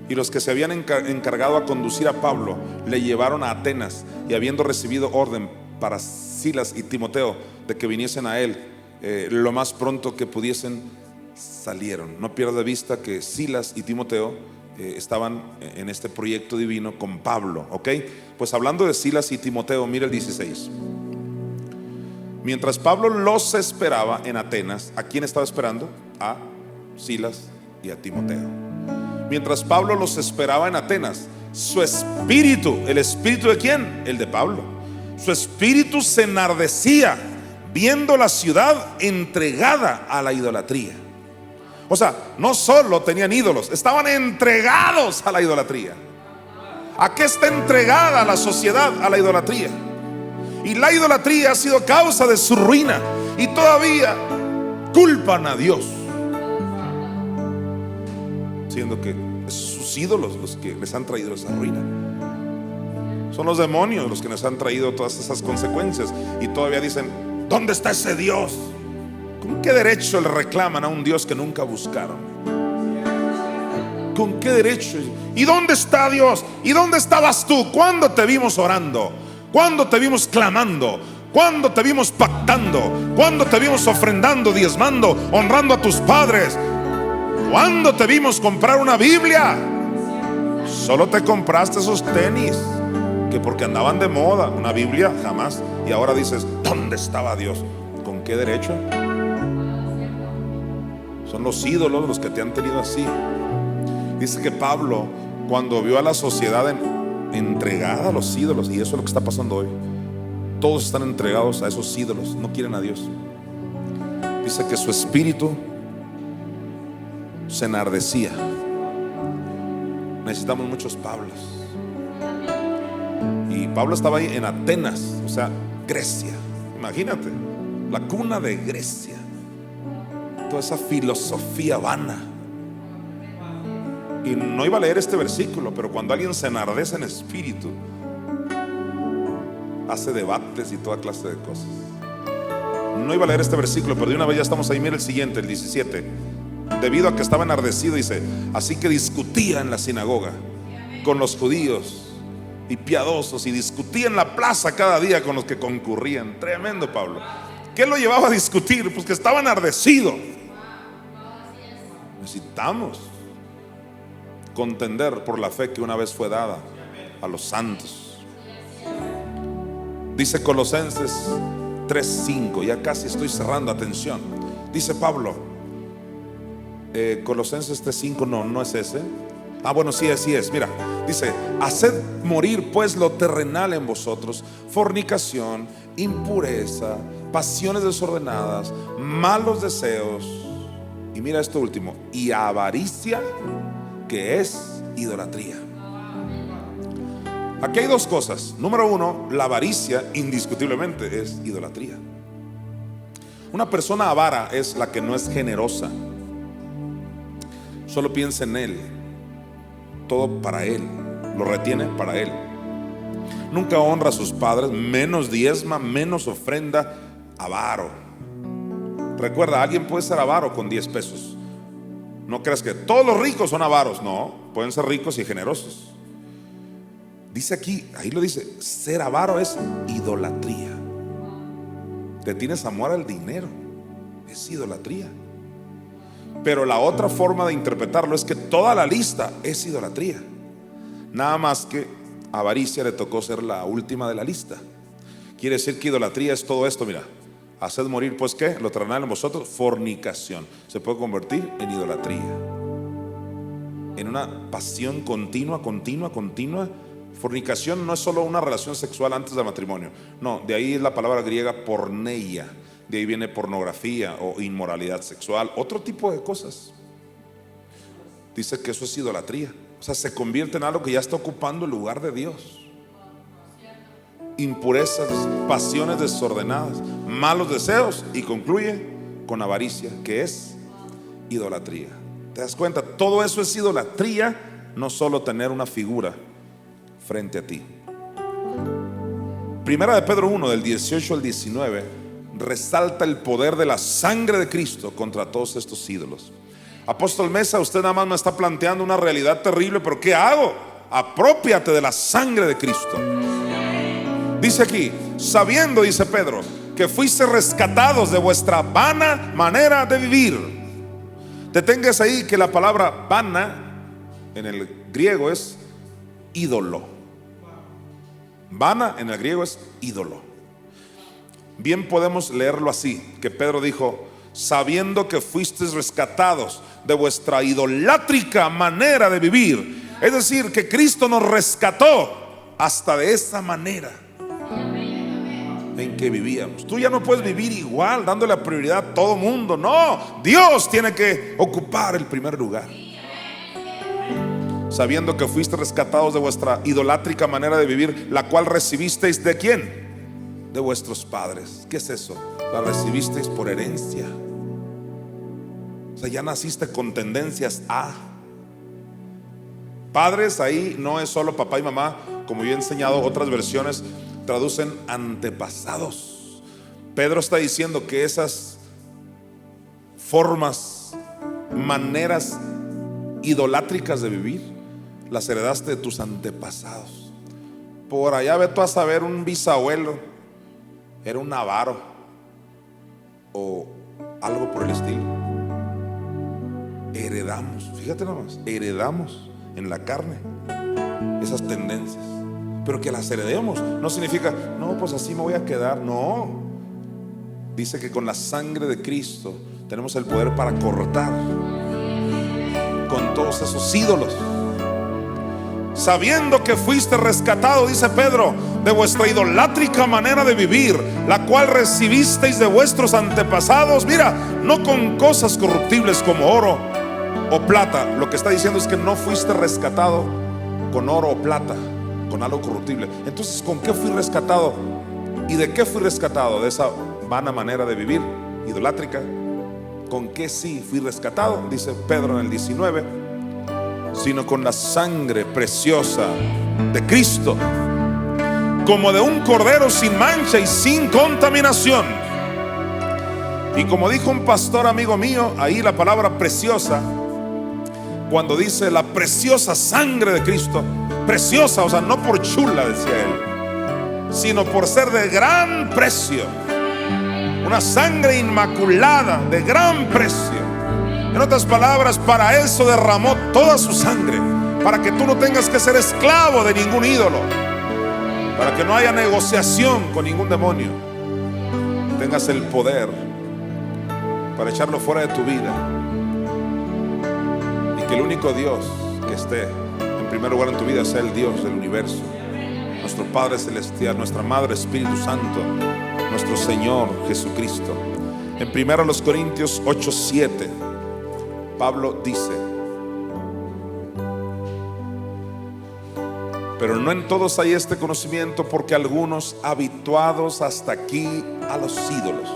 y los que se habían encargado a conducir a Pablo le llevaron a Atenas, y habiendo recibido orden para Silas y Timoteo de que viniesen a él lo más pronto que pudiesen, salieron. No pierdas de vista que Silas y Timoteo estaban en este proyecto divino con Pablo, ¿ok? Pues hablando de Silas y Timoteo, mira el 16. Mientras Pablo los esperaba en Atenas, ¿a quién estaba esperando? A Silas y a Timoteo. Mientras Pablo los esperaba en Atenas, su espíritu, ¿el espíritu de quién? El de Pablo. Su espíritu se enardecía viendo la ciudad entregada a la idolatría. O sea, no solo tenían ídolos, estaban entregados a la idolatría. ¿A qué está entregada la sociedad? A la idolatría. Y la idolatría ha sido causa de su ruina, y todavía culpan a Dios, siendo que sus ídolos los que les han traído esa ruina. Son los demonios los que les han traído todas esas consecuencias, y todavía dicen: ¿dónde está ese Dios? ¿Con qué derecho le reclaman a un Dios que nunca buscaron? ¿Con qué derecho? ¿Y dónde está Dios? ¿Y dónde estabas tú? ¿Cuándo te vimos orando? ¿Cuándo te vimos clamando? ¿Cuándo te vimos pactando? ¿Cuándo te vimos ofrendando, diezmando, honrando a tus padres? ¿Cuándo te vimos comprar una Biblia? Solo te compraste esos tenis que porque andaban de moda. Una Biblia jamás. Y ahora dices: ¿dónde estaba Dios? ¿Con qué derecho? Son los ídolos los que te han tenido así. Dice que Pablo, cuando vio a la sociedad entregada a los ídolos, y eso es lo que está pasando hoy, todos están entregados a esos ídolos, no quieren a Dios. Dice que su espíritu se enardecía. Necesitamos muchos Pablos. Y Pablo estaba ahí en Atenas, o sea, Grecia. Imagínate, la cuna de Grecia. Toda esa filosofía vana. Y no iba a leer este versículo, pero cuando alguien se enardece en espíritu, hace debates y toda clase de cosas. No iba a leer este versículo, pero de una vez ya estamos ahí. Mira el siguiente, el 17. Debido a que estaba enardecido, dice: así que discutía en la sinagoga con los judíos y piadosos, y discutía en la plaza cada día con los que concurrían. Tremendo Pablo. ¿Qué lo llevaba a discutir? Pues que estaba enardecido. Necesitamos contender por la fe que una vez fue dada a los santos. Dice Colosenses 3:5, ya casi estoy cerrando, atención. Dice Pablo, Colosenses 3:5, no es ese. Ah, bueno, sí es. Mira, dice: haced morir pues lo terrenal en vosotros: fornicación, impureza, pasiones desordenadas, malos deseos. Y mira esto último, y avaricia, que es idolatría. Aquí hay dos cosas. Número uno, la avaricia indiscutiblemente es idolatría. Una persona avara es la que no es generosa, solo piensa en él, todo para él, lo retiene para él. Nunca honra a sus padres, menos diezma, menos ofrenda. Avaro. Recuerda, alguien puede ser avaro con 10 pesos. No creas que todos los ricos son avaros. No, pueden ser ricos y generosos. Dice aquí, ahí lo dice, ser avaro es idolatría. Te tienes amor al dinero, es idolatría. Pero la otra forma de interpretarlo es que toda la lista es idolatría. Nada más que avaricia le tocó ser la última de la lista. Quiere decir que idolatría es todo esto, mira. Haced morir, pues, ¿qué? Lo traerán en vosotros, fornicación. Se puede convertir en idolatría, en una pasión continua. Fornicación no es solo una relación sexual antes del matrimonio. No, de ahí es la palabra griega porneia. De ahí viene pornografía o inmoralidad sexual, otro tipo de cosas. Dice que eso es idolatría. O sea, se convierte en algo que ya está ocupando el lugar de Dios. Impurezas, pasiones desordenadas, malos deseos, y concluye con avaricia, que es idolatría. ¿Te das cuenta? Todo eso es idolatría, no solo tener una figura frente a ti. Primera de Pedro 1, del 18 al 19, resalta el poder de la sangre de Cristo contra todos estos ídolos. Apóstol Mesa, usted nada más me está planteando una realidad terrible, pero ¿qué hago? Aprópiate de la sangre de Cristo. Dice aquí, sabiendo, dice Pedro, que fuiste rescatados de vuestra vana manera de vivir. Detengas ahí que la palabra vana en el griego es ídolo. Vana en el griego es ídolo. Bien podemos leerlo así, que Pedro dijo, sabiendo que fuisteis rescatados de vuestra idolátrica manera de vivir. Es decir, que Cristo nos rescató hasta de esa manera en que vivíamos. Tú ya no puedes vivir igual, dándole la prioridad a todo mundo. No, Dios tiene que ocupar el primer lugar. Sabiendo que fuiste rescatados de vuestra idolátrica manera de vivir, la cual recibisteis ¿de quién? De vuestros padres. ¿Qué es eso? La recibisteis por herencia. O sea, ya naciste con tendencias a. Padres ahí no es solo papá y mamá, como yo he enseñado, otras versiones traducen antepasados. Pedro está diciendo que esas formas, maneras idolátricas de vivir, las heredaste de tus antepasados. Por allá ve tú a saber, un bisabuelo era un avaro o algo por el estilo. Heredamos, fíjate nada más, heredamos en la carne esas tendencias. Pero que las heredemos no significa, no, pues así me voy a quedar. No, dice que con la sangre de Cristo tenemos el poder para cortar con todos esos ídolos. Sabiendo que fuiste rescatado, dice Pedro, de vuestra idolátrica manera de vivir, la cual recibisteis de vuestros antepasados. Mira, no con cosas corruptibles como oro o plata. Lo que está diciendo es que no fuiste rescatado con oro o plata, con algo corruptible. Entonces, ¿con qué fui rescatado? ¿Y de qué fui rescatado? De esa vana manera de vivir idolátrica. ¿Con qué sí fui rescatado? Dice Pedro en el 19, sino con la sangre preciosa de Cristo, como de un cordero sin mancha y sin contaminación. Y como dijo un pastor amigo mío, ahí la palabra preciosa, cuando dice la preciosa sangre de Cristo, preciosa, o sea, no por chula, decía él, sino por ser de gran precio, una sangre inmaculada de gran precio. En otras palabras, para eso derramó toda su sangre, para que tú no tengas que ser esclavo de ningún ídolo, para que no haya negociación con ningún demonio, tengas el poder para echarlo fuera de tu vida, y que el único Dios que esté en primer lugar en tu vida sea el Dios del universo, nuestro Padre Celestial, nuestra Madre Espíritu Santo, nuestro Señor Jesucristo. En 1 Corintios 8:7, Pablo dice: pero no en todos hay este conocimiento, porque algunos, habituados hasta aquí a los ídolos.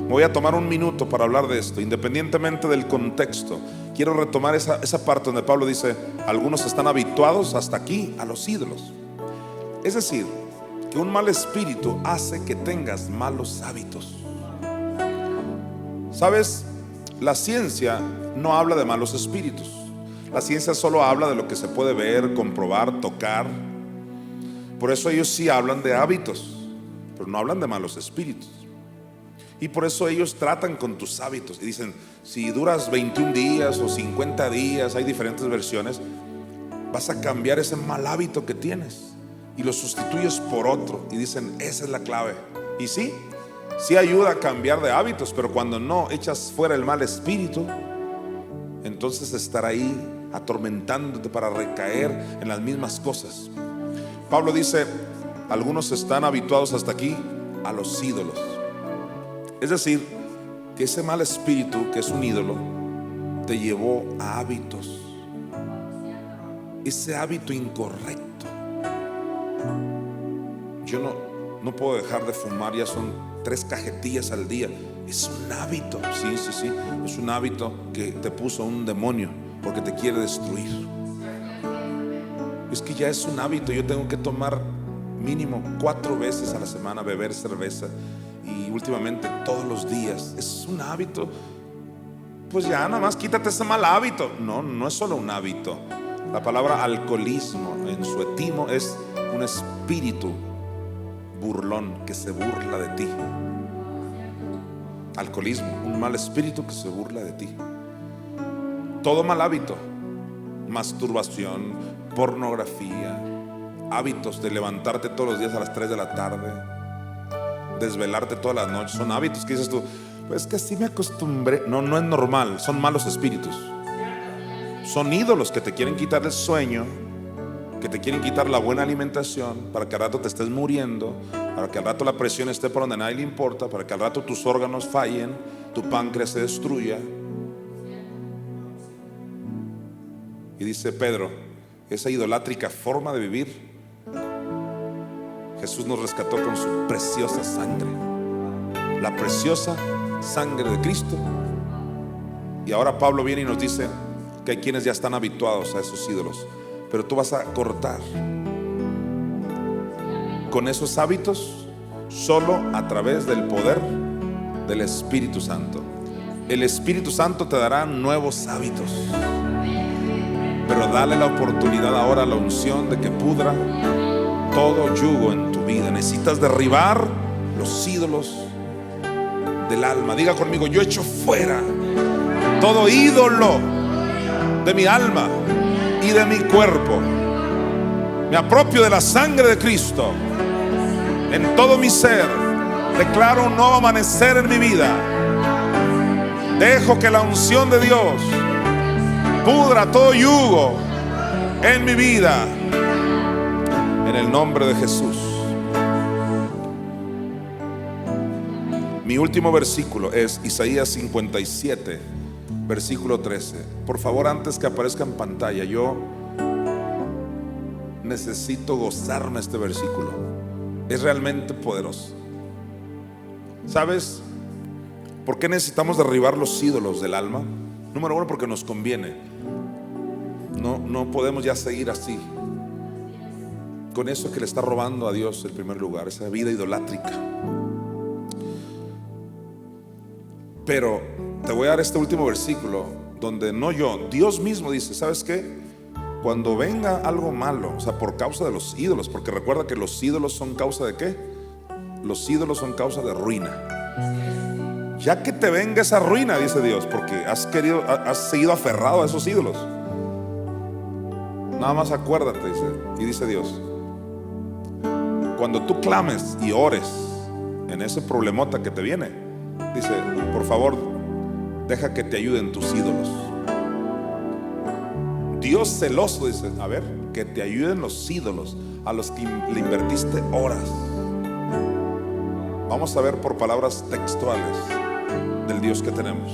Voy a tomar un minuto para hablar de esto, independientemente del contexto. Quiero retomar esa parte donde Pablo dice: algunos están habituados hasta aquí a los ídolos. Es decir, que un mal espíritu hace que tengas malos hábitos. ¿Sabes? La ciencia no habla de malos espíritus. La ciencia solo habla de lo que se puede ver, comprobar, tocar. Por eso ellos sí hablan de hábitos, pero no hablan de malos espíritus. Y por eso ellos tratan con tus hábitos y dicen: si duras 21 días o 50 días, hay diferentes versiones, vas a cambiar ese mal hábito que tienes y lo sustituyes por otro. Y dicen: esa es la clave. Y sí ayuda a cambiar de hábitos, pero cuando no echas fuera el mal espíritu, entonces estará ahí atormentándote para recaer en las mismas cosas. Pablo dice: algunos están habituados hasta aquí a los ídolos. Es decir, que ese mal espíritu, que es un ídolo, te llevó a hábitos. Ese hábito incorrecto. Yo no puedo dejar de fumar, ya son 3 cajetillas al día. Es un hábito, sí, es un hábito que te puso un demonio porque te quiere destruir. Es que ya es un hábito. Yo tengo que tomar mínimo 4 veces a la semana, beber cerveza, y últimamente todos los días. Es un hábito. Pues ya nada más quítate ese mal hábito. No es solo un hábito. La palabra alcoholismo en su etimo es un espíritu burlón que se burla de ti. Alcoholismo, un mal espíritu que se burla de ti. Todo mal hábito: masturbación, pornografía, hábitos de levantarte todos los días a las 3 de la tarde, desvelarte todas las noches. Son hábitos que dices tú: pues que así me acostumbré. No es normal, son malos espíritus. Son ídolos que te quieren quitar el sueño, que te quieren quitar la buena alimentación, para que al rato te estés muriendo, para que al rato la presión esté por donde a nadie le importa, para que al rato tus órganos fallen, tu páncreas se destruya. Y dice Pedro: esa idolátrica forma de vivir, Jesús nos rescató con su preciosa sangre, la preciosa sangre de Cristo. Y ahora Pablo viene y nos dice que hay quienes ya están habituados a esos ídolos, pero tú vas a cortar con esos hábitos solo a través del poder del Espíritu Santo. El Espíritu Santo te dará nuevos hábitos, pero dale la oportunidad ahora a la unción de que pudra todo yugo en tu vida. Necesitas derribar los ídolos del alma. Diga conmigo: yo echo fuera todo ídolo de mi alma y de mi cuerpo. Me apropio de la sangre de Cristo en todo mi ser. Declaro un nuevo amanecer en mi vida. Dejo que la unción de Dios pudra todo yugo en mi vida, en el nombre de Jesús. Mi último versículo es Isaías 57, versículo 13. Por favor, antes que aparezca en pantalla, yo necesito gozarme este versículo. Es realmente poderoso. ¿Sabes por qué necesitamos derribar los ídolos del alma? Número 1, porque nos conviene. No podemos ya seguir así, con eso que le está robando a Dios el primer lugar, esa vida idolátrica. Pero te voy a dar este último versículo donde no yo, Dios mismo dice: ¿sabes qué? Cuando venga algo malo, o sea, por causa de los ídolos, porque recuerda que los ídolos son causa de ¿qué? Los ídolos son causa de ruina. Ya que te venga esa ruina, dice Dios, porque has seguido aferrado a esos ídolos. Nada más acuérdate, dice, y dice Dios: cuando tú clames y ores en ese problemota que te viene, dice: por favor, deja que te ayuden tus ídolos. Dios celoso dice: a ver, que te ayuden los ídolos a los que le invertiste horas. Vamos a ver por palabras textuales del Dios que tenemos.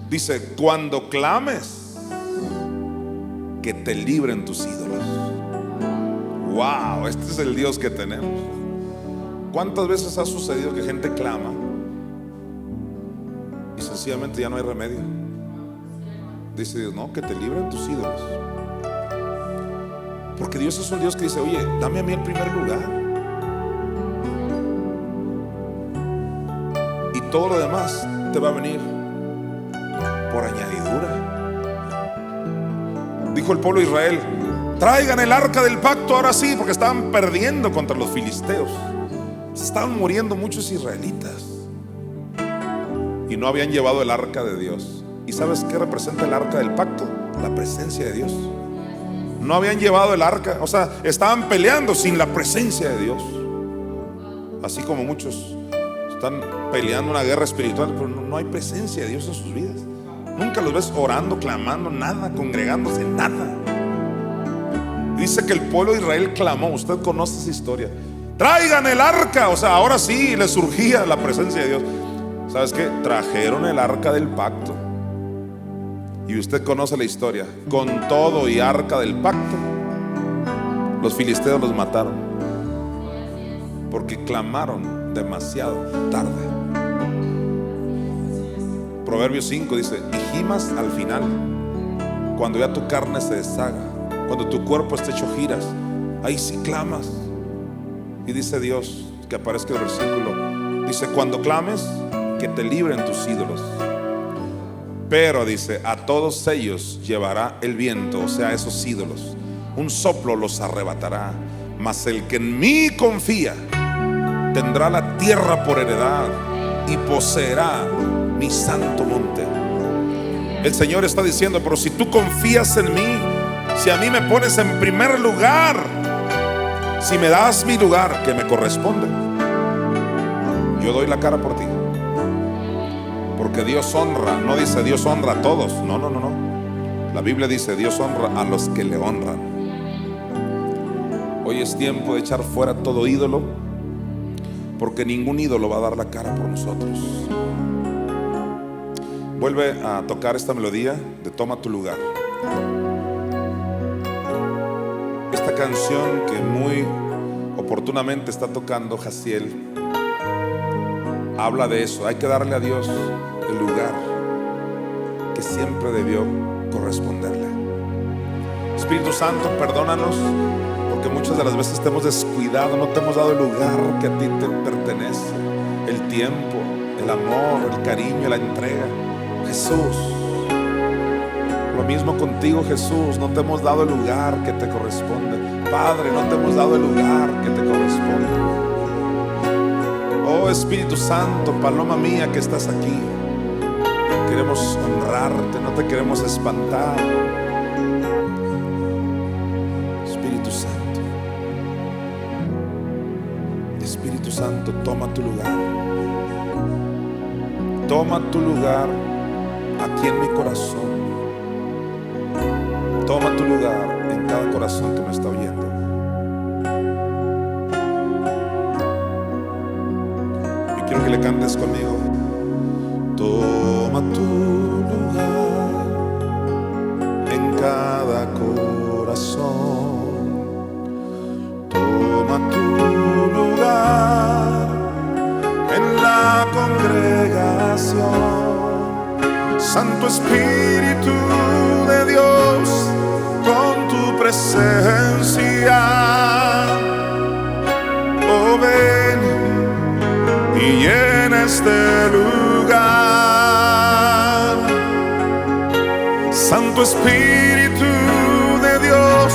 Dice: cuando clames, que te libren tus ídolos. Wow, este es el Dios que tenemos. ¿Cuántas veces ha sucedido que gente clama y sencillamente ya no hay remedio? Dice Dios: no, que te libren tus ídolos. Porque Dios es un Dios que dice: oye, dame a mí el primer lugar, y todo lo demás te va a venir por añadidura. Dijo el pueblo de Israel: traigan el arca del pacto ahora sí, porque estaban perdiendo contra los filisteos. Se estaban muriendo muchos israelitas y no habían llevado el arca de Dios. ¿Y sabes qué representa el arca del pacto? La presencia de Dios. No habían llevado el arca, o sea, estaban peleando sin la presencia de Dios. Así como muchos están peleando una guerra espiritual, pero no hay presencia de Dios en sus vidas. Nunca los ves orando, clamando, nada, congregándose, nada. Dice que el pueblo de Israel clamó. Usted conoce esa historia. Traigan el arca. O sea, ahora sí le surgía la presencia de Dios. ¿Sabes qué? Trajeron el arca del pacto. Y usted conoce la historia. Con todo y arca del pacto, los filisteos los mataron, porque clamaron demasiado tarde. Proverbios 5 dice: y gimas al final, cuando ya tu carne se deshaga, cuando tu cuerpo esté hecho giras, ahí sí clamas. Y dice Dios, que aparezca el versículo, dice: cuando clames, que te libren tus ídolos. Pero dice: a todos ellos llevará el viento, o sea, esos ídolos, un soplo los arrebatará. Mas el que en mí confía tendrá la tierra por heredad y poseerá mi santo monte. El Señor está diciendo: pero si tú confías en mí, si a mí me pones en primer lugar, si me das mi lugar que me corresponde, yo doy la cara por ti. Porque Dios honra, no dice Dios honra a todos, no. La Biblia dice: Dios honra a los que le honran. Hoy es tiempo de echar fuera todo ídolo, porque ningún ídolo va a dar la cara por nosotros. Vuelve a tocar esta melodía de Toma tu lugar. Esta canción que muy oportunamente está tocando Jaciel habla de eso. Hay que darle a Dios el lugar que siempre debió corresponderle. Espíritu Santo, perdónanos, porque muchas de las veces te hemos descuidado, no te hemos dado el lugar que a ti te pertenece, el tiempo, el amor, el cariño, la entrega. Jesús, lo mismo contigo, Jesús, no te hemos dado el lugar que te corresponde. Padre, no te hemos dado el lugar que te corresponde. Oh Espíritu Santo, paloma mía que estás aquí, queremos honrarte, no te queremos espantar. Espíritu Santo, Espíritu Santo, toma tu lugar. Toma tu lugar aquí en mi corazón. Toma tu lugar en cada corazón que me está oyendo. Y quiero que le cantes conmigo. Toma tu lugar en cada corazón. Toma tu lugar en la congregación. Santo Espíritu de Dios, con tu presencia, oh ven y llena este lugar. Santo Espíritu de Dios,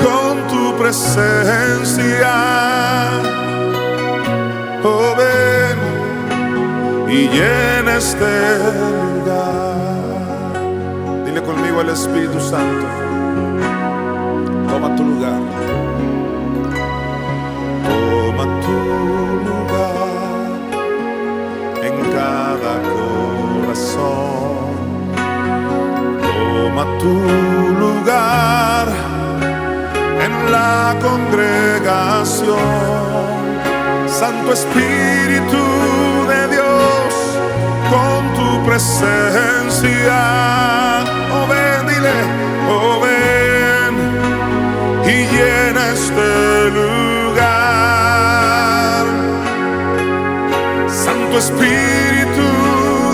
con tu presencia, oh ven y llena este lugar. Dile conmigo al Espíritu Santo: toma tu lugar. Toma tu lugar en cada corazón. Toma tu lugar en la congregación. Santo Espíritu de Dios, con tu presencia. Oh ven, dile, oh ven y llena este lugar. Santo Espíritu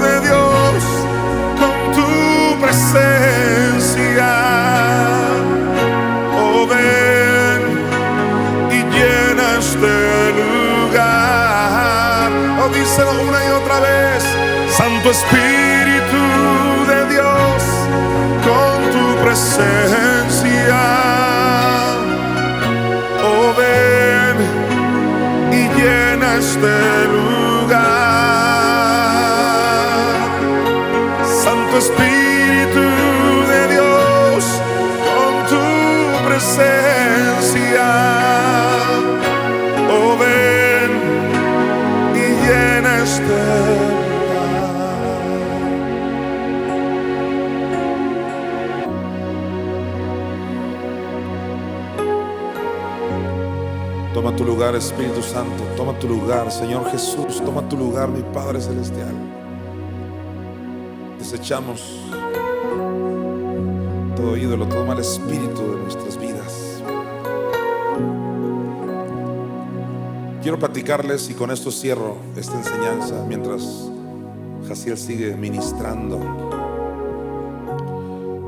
de Dios, con tu presencia. Oh ven y llena este lugar. Oh, díselo una y otra vez. Santo Espíritu de Dios, con tu presencia. Oh ven y llena este lugar. Santo Espíritu de Dios, con tu presencia. Oh ven y llena este lugar. Toma tu lugar, Espíritu Santo. Toma tu lugar, Señor Jesús. Toma tu lugar, mi Padre Celestial. Desechamos todo ídolo, todo mal espíritu de nuestras vidas. Quiero platicarles, y con esto cierro esta enseñanza, mientras Jaciel sigue ministrando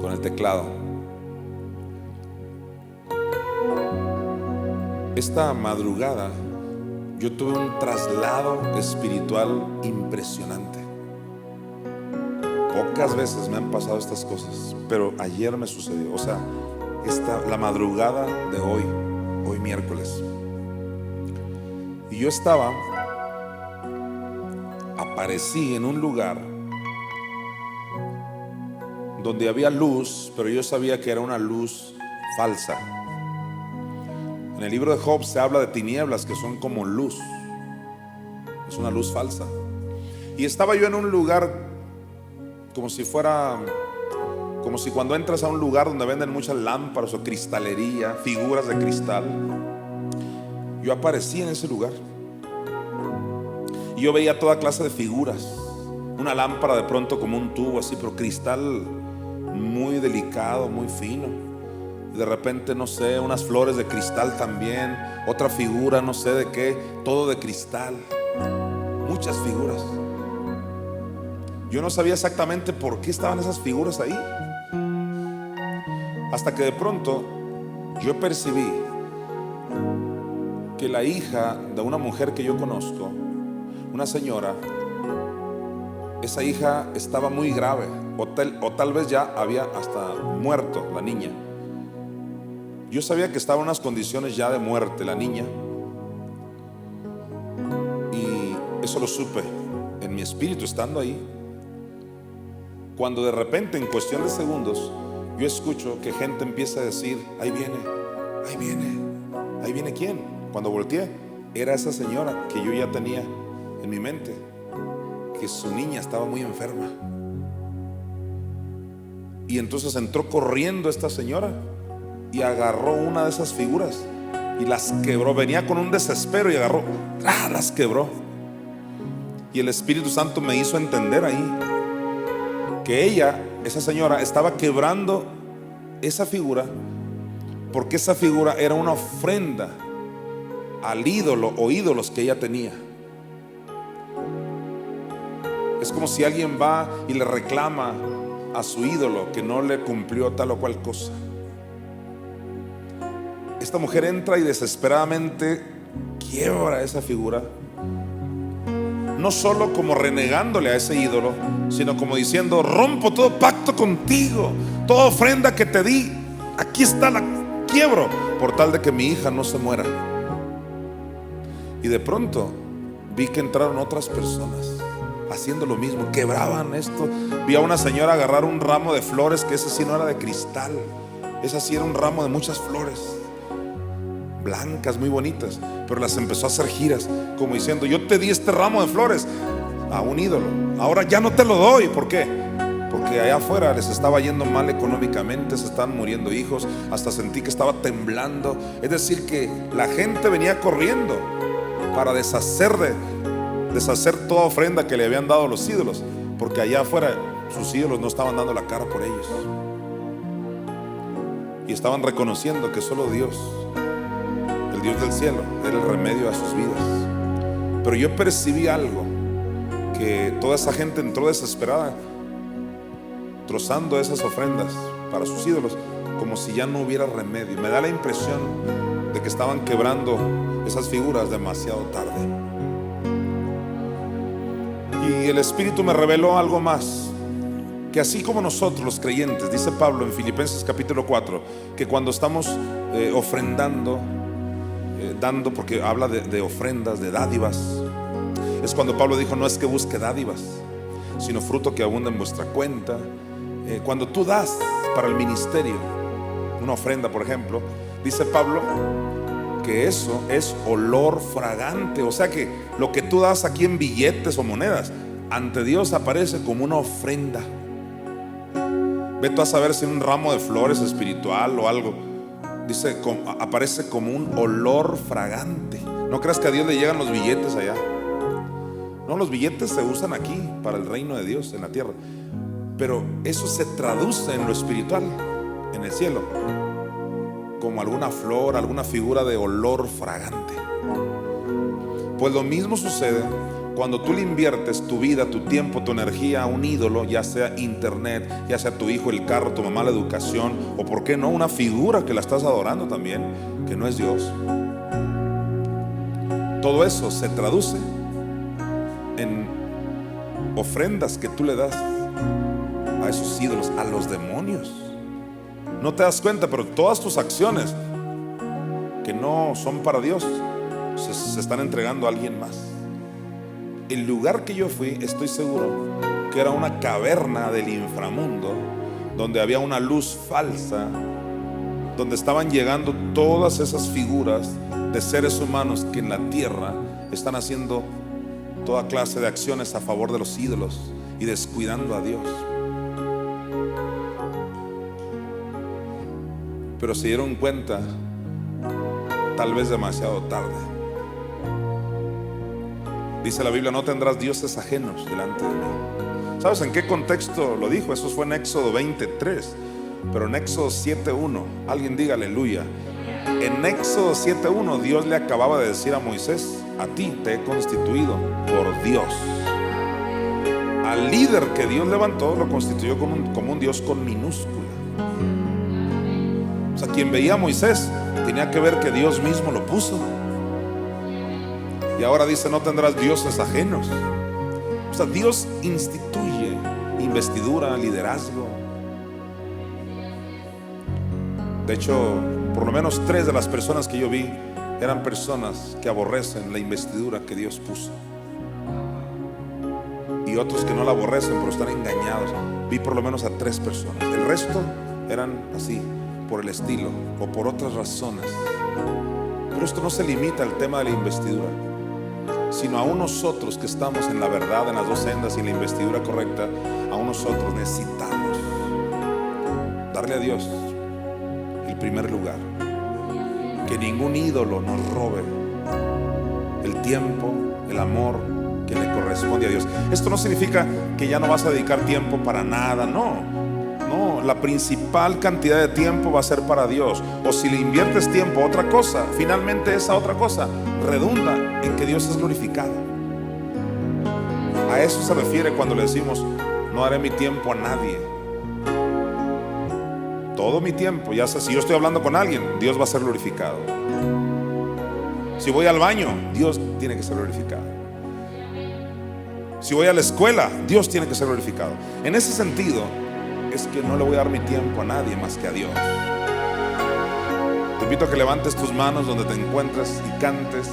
con el teclado. Esta madrugada yo tuve un traslado espiritual impresionante. Pocas veces me han pasado estas cosas, pero ayer me sucedió. O sea, la madrugada de hoy miércoles. Y yo aparecí en un lugar donde había luz, pero yo sabía que era una luz falsa. En el libro de Job se habla de tinieblas que son como luz. Es una luz falsa. Y estaba yo en un lugar como si cuando entras a un lugar donde venden muchas lámparas o cristalería, figuras de cristal. Yo aparecí en ese lugar y yo veía toda clase de figuras. Una lámpara de pronto como un tubo así, pero cristal muy delicado, muy fino. De repente, no sé, unas flores de cristal también. Otra figura, no sé de qué, todo de cristal. Muchas figuras. Yo no sabía exactamente por qué estaban esas figuras ahí, hasta que de pronto yo percibí que la hija de una mujer que yo conozco, una señora, esa hija estaba muy grave, o tal vez ya había hasta muerto la niña. Yo sabía que estaba en unas condiciones ya de muerte la niña, y eso lo supe en mi espíritu estando ahí, cuando de repente, en cuestión de segundos, yo escucho que gente empieza a decir: ahí viene, ahí viene, ahí viene. ¿Quién? Cuando volteé, era esa señora que yo ya tenía en mi mente, que su niña estaba muy enferma. Y entonces entró corriendo esta señora y agarró una de esas figuras y las quebró. Venía con un desespero y agarró, las quebró. Y el Espíritu Santo me hizo entender ahí que ella, esa señora, estaba quebrando esa figura porque esa figura era una ofrenda al ídolo o ídolos que ella tenía. Es como si alguien va y le reclama a su ídolo que no le cumplió tal o cual cosa. Esta mujer entra y desesperadamente quiebra esa figura, no solo como renegándole a ese ídolo, sino como diciendo: rompo todo pacto contigo, toda ofrenda que te di, aquí está, la quiebro, por tal de que mi hija no se muera. Y de pronto vi que entraron otras personas haciendo lo mismo, quebraban esto. Vi a una señora agarrar un ramo de flores, que ese sí no era de cristal, ese sí era un ramo de muchas flores blancas, muy bonitas, pero las empezó a hacer giras, como diciendo: yo te di este ramo de flores a un ídolo, ahora ya no te lo doy. ¿Por qué? Porque allá afuera les estaba yendo mal económicamente, se estaban muriendo hijos, hasta sentí que estaba temblando. Es decir, que la gente venía corriendo para deshacer toda ofrenda que le habían dado los ídolos, porque allá afuera sus ídolos no estaban dando la cara por ellos y estaban reconociendo que solo Dios, el Dios del cielo, era el remedio a sus vidas. Pero yo percibí algo, que toda esa gente entró desesperada, trozando esas ofrendas para sus ídolos, como si ya no hubiera remedio. Me da la impresión de que estaban quebrando esas figuras demasiado tarde. Y el Espíritu me reveló algo más, que así como nosotros los creyentes, dice Pablo en Filipenses capítulo 4, que cuando estamos ofrendando, dando, porque habla de ofrendas, de dádivas, es cuando Pablo dijo: no es que busque dádivas, sino fruto que abunda en vuestra cuenta. Cuando tú das para el ministerio una ofrenda, por ejemplo, dice Pablo que eso es olor fragante. O sea que lo que tú das aquí en billetes o monedas, ante Dios aparece como una ofrenda. Ve tú a saber si un ramo de flores espiritual o algo, dice, aparece como un olor fragante. No creas que a Dios le llegan los billetes allá. No, los billetes se usan aquí para el reino de Dios en la tierra, pero eso se traduce en lo espiritual, en el cielo, como alguna flor, alguna figura de olor fragante. Pues lo mismo sucede cuando tú le inviertes tu vida, tu tiempo, tu energía a un ídolo, ya sea internet, ya sea tu hijo, el carro, tu mamá, la educación, o por qué no, una figura que la estás adorando también, que no es Dios. Todo eso se traduce en ofrendas que tú le das a esos ídolos, a los demonios. No te das cuenta, pero todas tus acciones que no son para Dios se están entregando a alguien más. El lugar que yo fui, estoy seguro que era una caverna del inframundo, donde había una luz falsa, donde estaban llegando todas esas figuras de seres humanos que en la tierra están haciendo toda clase de acciones a favor de los ídolos y descuidando a Dios. Pero se dieron cuenta tal vez demasiado tarde. Dice la Biblia: no tendrás dioses ajenos delante de mí. ¿Sabes en qué contexto lo dijo? Eso fue en Éxodo 23. Pero en Éxodo 7:1, alguien diga aleluya. En Éxodo 7:1 Dios le acababa de decir a Moisés: a ti te he constituido por Dios. Al líder que Dios levantó lo constituyó como un Dios con minúscula. O sea, quien veía a Moisés tenía que ver que Dios mismo lo puso. Y ahora dice: no tendrás dioses ajenos. O sea, Dios instituye investidura, liderazgo. De hecho, por lo menos 3 de las personas que yo vi eran personas que aborrecen la investidura que Dios puso, y otros que no la aborrecen pero están engañados. Vi por lo menos a 3 personas. El resto eran así, por el estilo o por otras razones. Pero esto no se limita al tema de la investidura, sino aún nosotros que estamos en la verdad, en las 2 sendas y en la investidura correcta, aún nosotros necesitamos darle a Dios el primer lugar. Que ningún ídolo nos robe el tiempo, el amor que le corresponde a Dios. Esto no significa que ya no vas a dedicar tiempo para nada, no. No, la principal cantidad de tiempo va a ser para Dios. O si le inviertes tiempo a otra cosa, finalmente esa otra cosa redunda en que Dios es glorificado. A eso se refiere cuando le decimos: no haré mi tiempo a nadie. Todo mi tiempo, ya sea, si yo estoy hablando con alguien, Dios va a ser glorificado. Si voy al baño, Dios tiene que ser glorificado. Si voy a la escuela, Dios tiene que ser glorificado. En ese sentido es que no le voy a dar mi tiempo a nadie más que a Dios. Te invito a que levantes tus manos donde te encuentres y cantes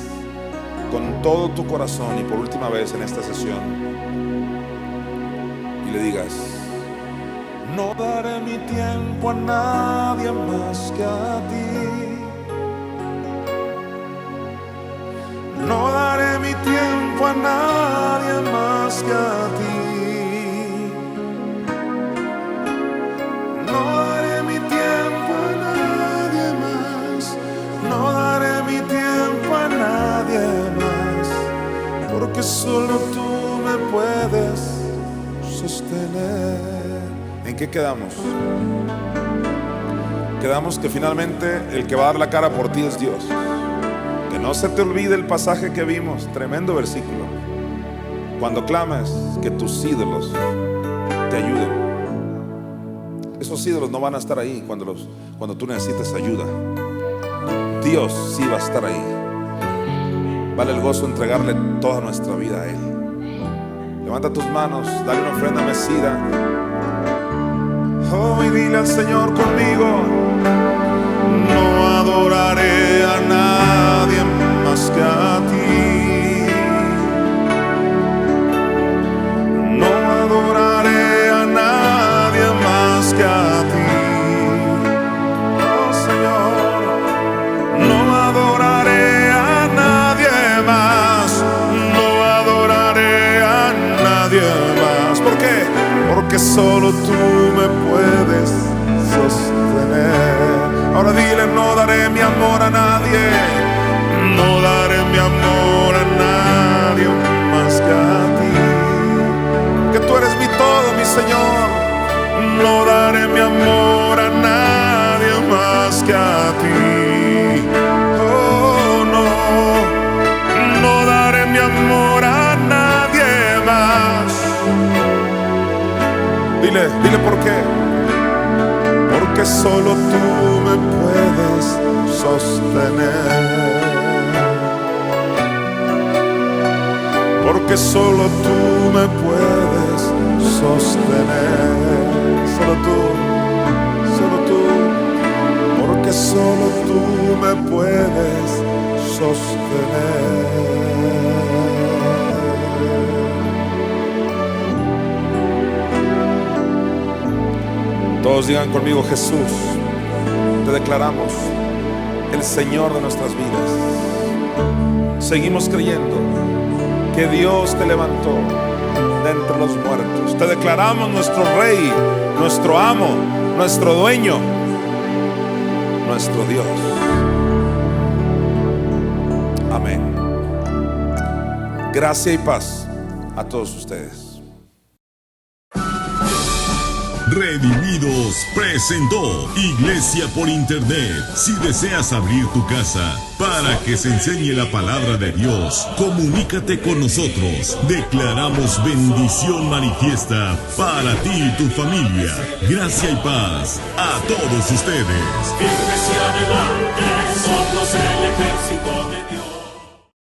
con todo tu corazón, y por última vez en esta sesión, y le digas: no daré mi tiempo a nadie más que a ti. No daré mi tiempo a nadie más que a ti. No daré mi tiempo a nadie más. No daré mi tiempo a nadie más. solo tú me puedes sostener. ¿En qué quedamos? Quedamos que finalmente el que va a dar la cara por ti es Dios. Que no se te olvide el pasaje que vimos, tremendo versículo. Cuando clames, que tus ídolos te ayuden. Esos ídolos no van a estar ahí cuando tú necesites ayuda. Dios sí va a estar ahí. Vale el gozo entregarle toda nuestra vida a Él. Levanta tus manos, dale una ofrenda mecida. Oh, y dile al Señor conmigo: no adoraré a nadie más que a ti. No adoraré a nadie más que a ti. Oh, Señor, no adoraré a nadie más. No adoraré a nadie más. ¿Por qué? Porque solo tú me puedes sostener. Ahora dile: no daré mi amor a nadie. No daré mi amor a nadie más que a ti. Que tú eres mi todo, mi Señor. No daré mi amor a nadie más que a ti. Oh, no. No daré mi amor a nadie más. Dile por qué. Porque solo tú me puedes sostener. Porque solo tú me puedes sostener. Solo tú. Porque solo tú me puedes sostener. Todos digan conmigo: Jesús, te declaramos el Señor de nuestras vidas. Seguimos creyendo que Dios te levantó de entre los muertos. Te declaramos nuestro Rey, nuestro amo, nuestro dueño, nuestro Dios. Amén. Gracia y paz a todos ustedes. Redimidos presentó Iglesia por Internet. Si deseas abrir tu casa para que se enseñe la palabra de Dios, comunícate con nosotros. Declaramos bendición manifiesta para ti y tu familia. Gracia y paz a todos ustedes. Firmes y adelante, somos el ejército.